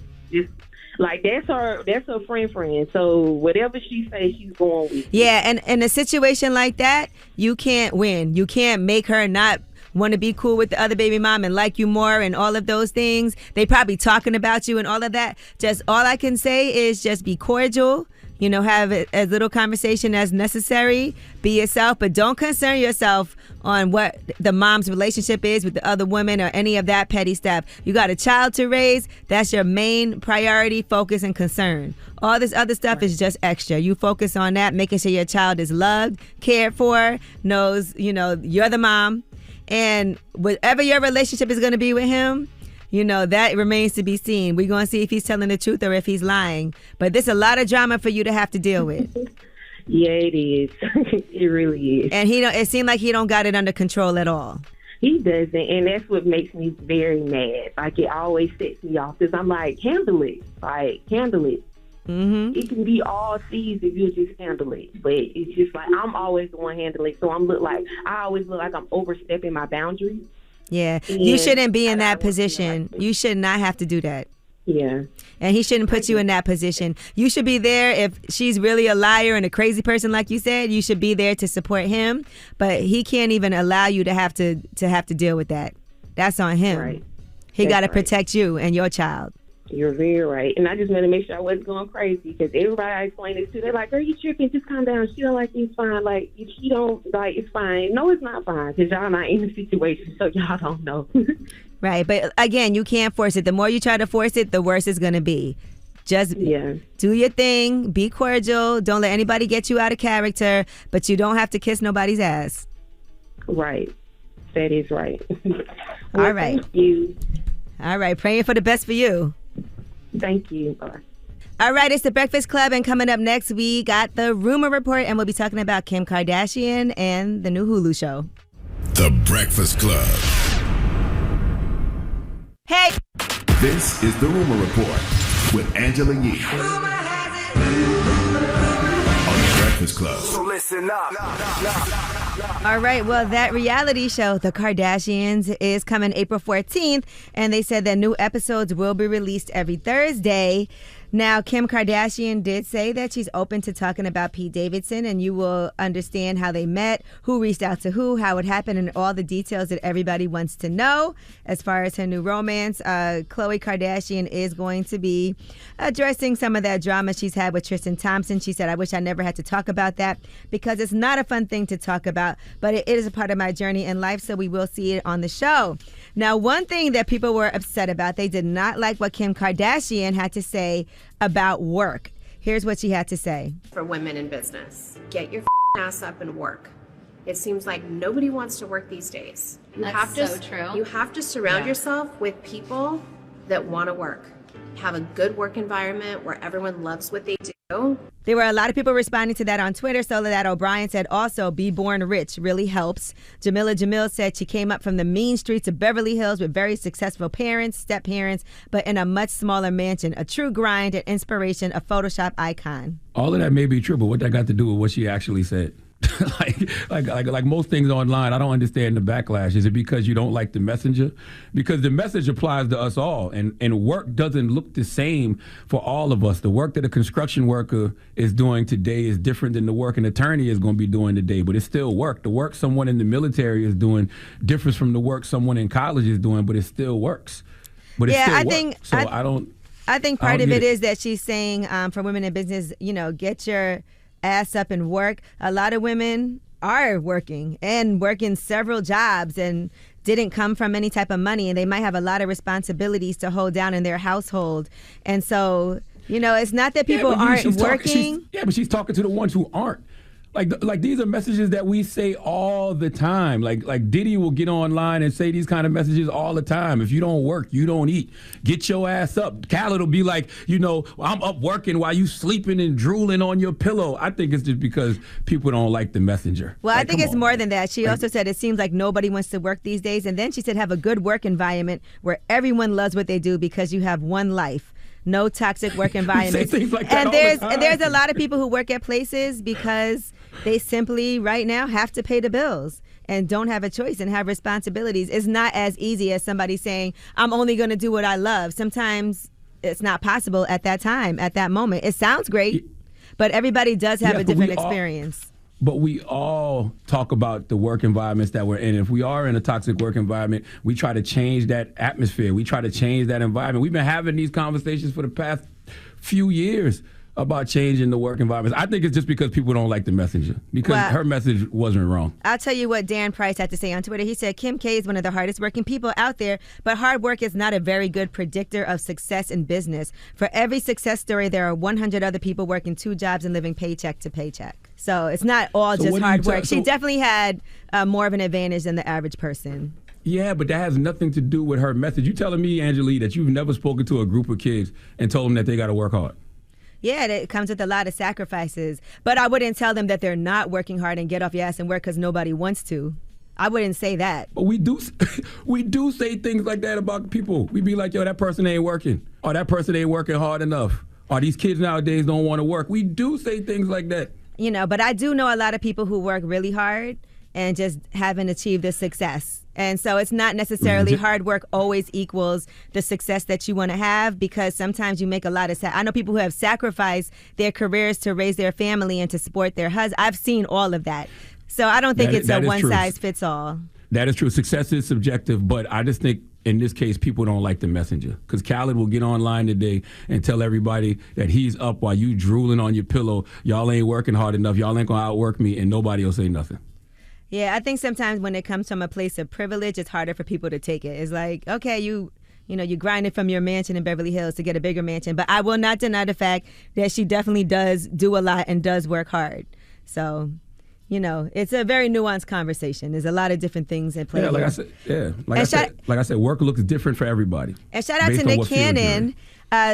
like that's her friend. So whatever she says, she's going with. Yeah, and in a situation like that, you can't win. You can't make her not want to be cool with the other baby mom and like you more and all of those things. They probably talking about you and all of that. Just all I can say is just be cordial. You know, have as little conversation as necessary. Be yourself, but don't concern yourself on what the mom's relationship is with the other woman or any of that petty stuff. You got a child to raise. That's your main priority, focus, and concern. All this other stuff is just extra. You focus on that, making sure your child is loved, cared for, knows, you know, you're the mom. And whatever your relationship is going to be with him, you know, that remains to be seen. We're going to see if he's telling the truth or if he's lying. But there's a lot of drama for you to have to deal with. Yeah, it is. It really is. And it seemed like he don't got it under control at all. He doesn't, and that's what makes me very mad. Like, it always sets me off because I'm like, handle it. Like, handle it. Mm-hmm. It can be all C's if you just handle it. But it's just like, I'm always the one handling it. So I always look like I'm overstepping my boundaries. Yeah, you shouldn't be in that position. You should not have to do that. Yeah. And he shouldn't put you in that position. You should be there if she's really a liar and a crazy person, like you said. You should be there to support him. But he can't even allow you to have to deal with that. That's on him. Right. He got to protect you and your child. You're very right. And I just wanted to make sure I wasn't going crazy because everybody I explained this to, they're like, girl, you tripping, just calm down. She don't like it's fine. Like, if she don't like it's fine. No, it's not fine because y'all not in the situation, so y'all don't know. Right. But again, you can't force it. The more you try to force it, the worse it's going to be. Just do your thing. Be cordial. Don't let anybody get you out of character, but you don't have to kiss nobody's ass. Right. That is right. All right. Thank you. All right. Praying for the best for you. Thank you. Bye. All right, it's the Breakfast Club, and coming up next, we got the Rumor Report, and we'll be talking about Kim Kardashian and the new Hulu show. The Breakfast Club. Hey! This is the Rumor Report with Angela Yee. On the Breakfast Club. So listen up. All right, well, that reality show, The Kardashians, is coming April 14th, and they said that new episodes will be released every Thursday. Now, Kim Kardashian did say that she's open to talking about Pete Davidson, and you will understand how they met, who reached out to who, how it happened, and all the details that everybody wants to know. As far as her new romance, Khloe Kardashian is going to be addressing some of that drama she's had with Tristan Thompson. She said, I wish I never had to talk about that because it's not a fun thing to talk about, but it is a part of my journey in life, so we will see it on the show. Now, one thing that people were upset about, they did not like what Kim Kardashian had to say about work. Here's what she had to say. For women in business, get your ass up and work. It seems like nobody wants to work these days. That's so true. You have to surround yourself with people that want to work. Have a good work environment where everyone loves what they do. There were a lot of people responding to that on Twitter. So that O'Brien said also, be born rich really helps. Jamila Jamil said she came up from the mean streets of Beverly Hills with very successful parents, step-parents, but in a much smaller mansion. A true grind, an inspiration, a Photoshop icon. All of that may be true, but what that got to do with what she actually said? like most things online, I don't understand the backlash. Is it because you don't like the messenger? Because the message applies to us all, and work doesn't look the same for all of us. The work that a construction worker is doing today is different than the work an attorney is going to be doing today, but it's still work. The work someone in the military is doing differs from the work someone in college is doing, but it still works. But it still works. I think part of it is that she's saying for women in business, get your ass up and work. A lot of women are working and working several jobs and didn't come from any type of money, and they might have a lot of responsibilities to hold down in their household. And so, it's not that people aren't working. But she's talking to the ones who aren't. Like these are messages that we say all the time. Like Diddy will get online and say these kind of messages all the time. If you don't work, you don't eat. Get your ass up. Khaled will be like, I'm up working while you sleeping and drooling on your pillow. I think it's just because people don't like the messenger. Well, I think it's more than that. She also said it seems like nobody wants to work these days. And then she said have a good work environment where everyone loves what they do because you have one life. No toxic work environments. And there's a lot of people who work at places because they simply right now have to pay the bills and don't have a choice and have responsibilities. It's not as easy as somebody saying, I'm only going to do what I love. Sometimes it's not possible at that time, at that moment. It sounds great, but everybody does have a different experience. But we all talk about the work environments that we're in. If we are in a toxic work environment, we try to change that atmosphere. We try to change that environment. We've been having these conversations for the past few years about changing the work environment. I think it's just because people don't like the messenger. Because her message wasn't wrong. I'll tell you what Dan Price had to say on Twitter. He said, Kim K is one of the hardest working people out there, but hard work is not a very good predictor of success in business. For every success story, there are 100 other people working 2 jobs and living paycheck to paycheck. So it's not all just hard work. She definitely had more of an advantage than the average person. Yeah, but that has nothing to do with her message. You telling me, Angelique, that you've never spoken to a group of kids and told them that they got to work hard? Yeah, it comes with a lot of sacrifices. But I wouldn't tell them that they're not working hard and get off your ass and work because nobody wants to. I wouldn't say that. But we do say things like that about people. We be like, yo, that person ain't working. Or that person ain't working hard enough. Or these kids nowadays don't want to work. We do say things like that. You know, but I do know a lot of people who work really hard and just haven't achieved the success. And so it's not necessarily hard work always equals the success that you want to have, because sometimes you make a lot of I know people who have sacrificed their careers to raise their family and to support their husband. I've seen all of that. So I don't think it's a one size fits all. That is true. Success is subjective, but I just think in this case, people don't like the messenger. Because Khaled will get online today and tell everybody that he's up while you drooling on your pillow. Y'all ain't working hard enough. Y'all ain't going to outwork me, and nobody will say nothing. Yeah, I think sometimes when it comes from a place of privilege, it's harder for people to take it. It's like, okay, you grinded from your mansion in Beverly Hills to get a bigger mansion. But I will not deny the fact that she definitely does do a lot and does work hard. So, it's a very nuanced conversation. There's a lot of different things in play. Yeah, like I said, work looks different for everybody. And shout out to Nick Cannon.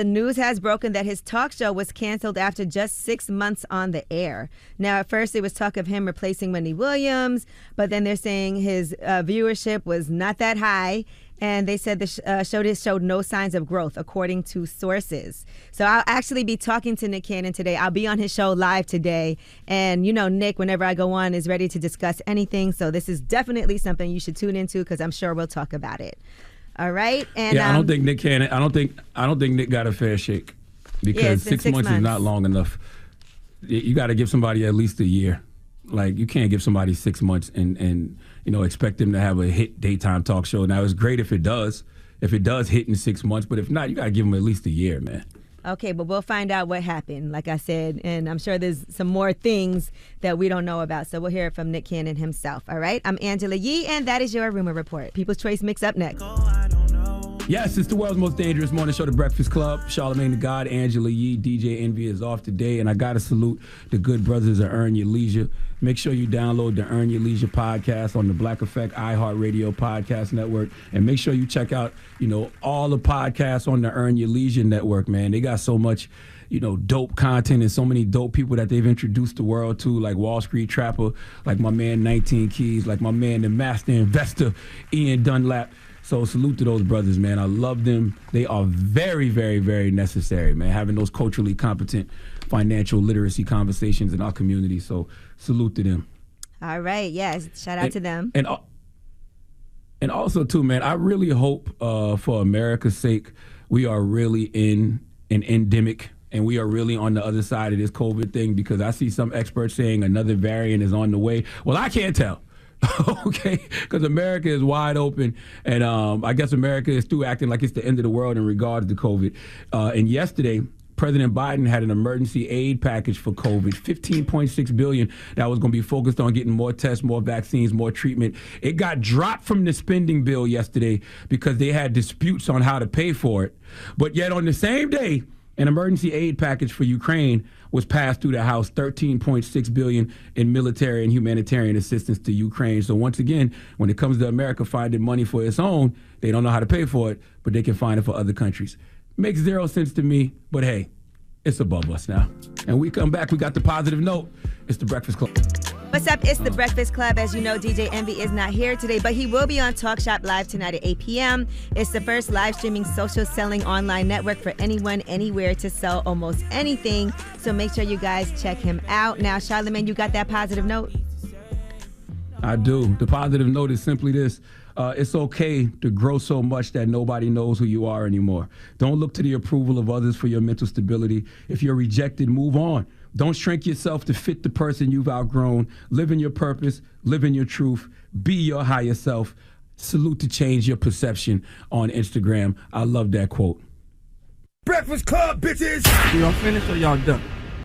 News has broken that his talk show was canceled after just 6 months on the air. Now, at first, it was talk of him replacing Wendy Williams, but then they're saying his viewership was not that high, and they said the show showed no signs of growth, according to sources. So I'll actually be talking to Nick Cannon today. I'll be on his show live today, and Nick, whenever I go on, is ready to discuss anything. So this is definitely something you should tune into, because I'm sure we'll talk about it. All right, and I don't think Nick Cannon. I don't think Nick got a fair shake, because 6 months is not long enough. You got to give somebody at least a year. Like, you can't give somebody 6 months and expect them to have a hit daytime talk show. Now, it's great if it does hit in 6 months, but if not, you got to give them at least a year, man. Okay, but we'll find out what happened, like I said, and I'm sure there's some more things that we don't know about, so we'll hear it from Nick Cannon himself, all right? I'm Angela Yee, and that is your Rumor Report. People's Choice Mix up next. Yes, it's the world's most dangerous morning show, The Breakfast Club. Charlamagne the God, Angela Yee, DJ Envy is off today, and I got to salute the good brothers of Earn Your Leisure. Make sure you download the Earn Your Leisure podcast on the Black Effect iHeartRadio podcast network, and make sure you check out, all the podcasts on the Earn Your Leisure network, man. They got so much, dope content and so many dope people that they've introduced the world to, like Wall Street Trapper, like my man 19 Keys, like my man, the master investor, Ian Dunlap. So salute to those brothers, man. I love them. They are very, very, very necessary, man, having those culturally competent financial literacy conversations in our community. So salute to them. All right. Yes. Shout out to them. And also, too, man, I really hope for America's sake, we are really in an endemic and we are really on the other side of this COVID thing, because I see some experts saying another variant is on the way. Well, I can't tell. Okay, because America is wide open, and I guess America is still acting like it's the end of the world in regards to COVID. And yesterday, President Biden had an emergency aid package for COVID, $15.6 billion that was going to be focused on getting more tests, more vaccines, more treatment. It got dropped from the spending bill yesterday because they had disputes on how to pay for it. But yet on the same day, an emergency aid package for Ukraine was passed through the House, $13.6 billion in military and humanitarian assistance to Ukraine. So once again, when it comes to America finding money for its own, they don't know how to pay for it, but they can find it for other countries. Makes zero sense to me, but hey, it's above us now. And we come back, we got the positive note. It's the Breakfast Club. What's up? It's the Breakfast Club. As you know, DJ Envy is not here today, but he will be on Talk Shop Live tonight at 8 p.m. It's the first live streaming social selling online network for anyone, anywhere to sell almost anything. So make sure you guys check him out. Now, Charlamagne, you got that positive note? I do. The positive note is simply this. It's okay to grow so much that nobody knows who you are anymore. Don't look to the approval of others for your mental stability. If you're rejected, move on. Don't shrink yourself to fit the person you've outgrown. Live in your purpose. Live in your truth. Be your higher self. Salute to change your perception on Instagram. I love that quote. Breakfast Club, bitches! Y'all finished or y'all done?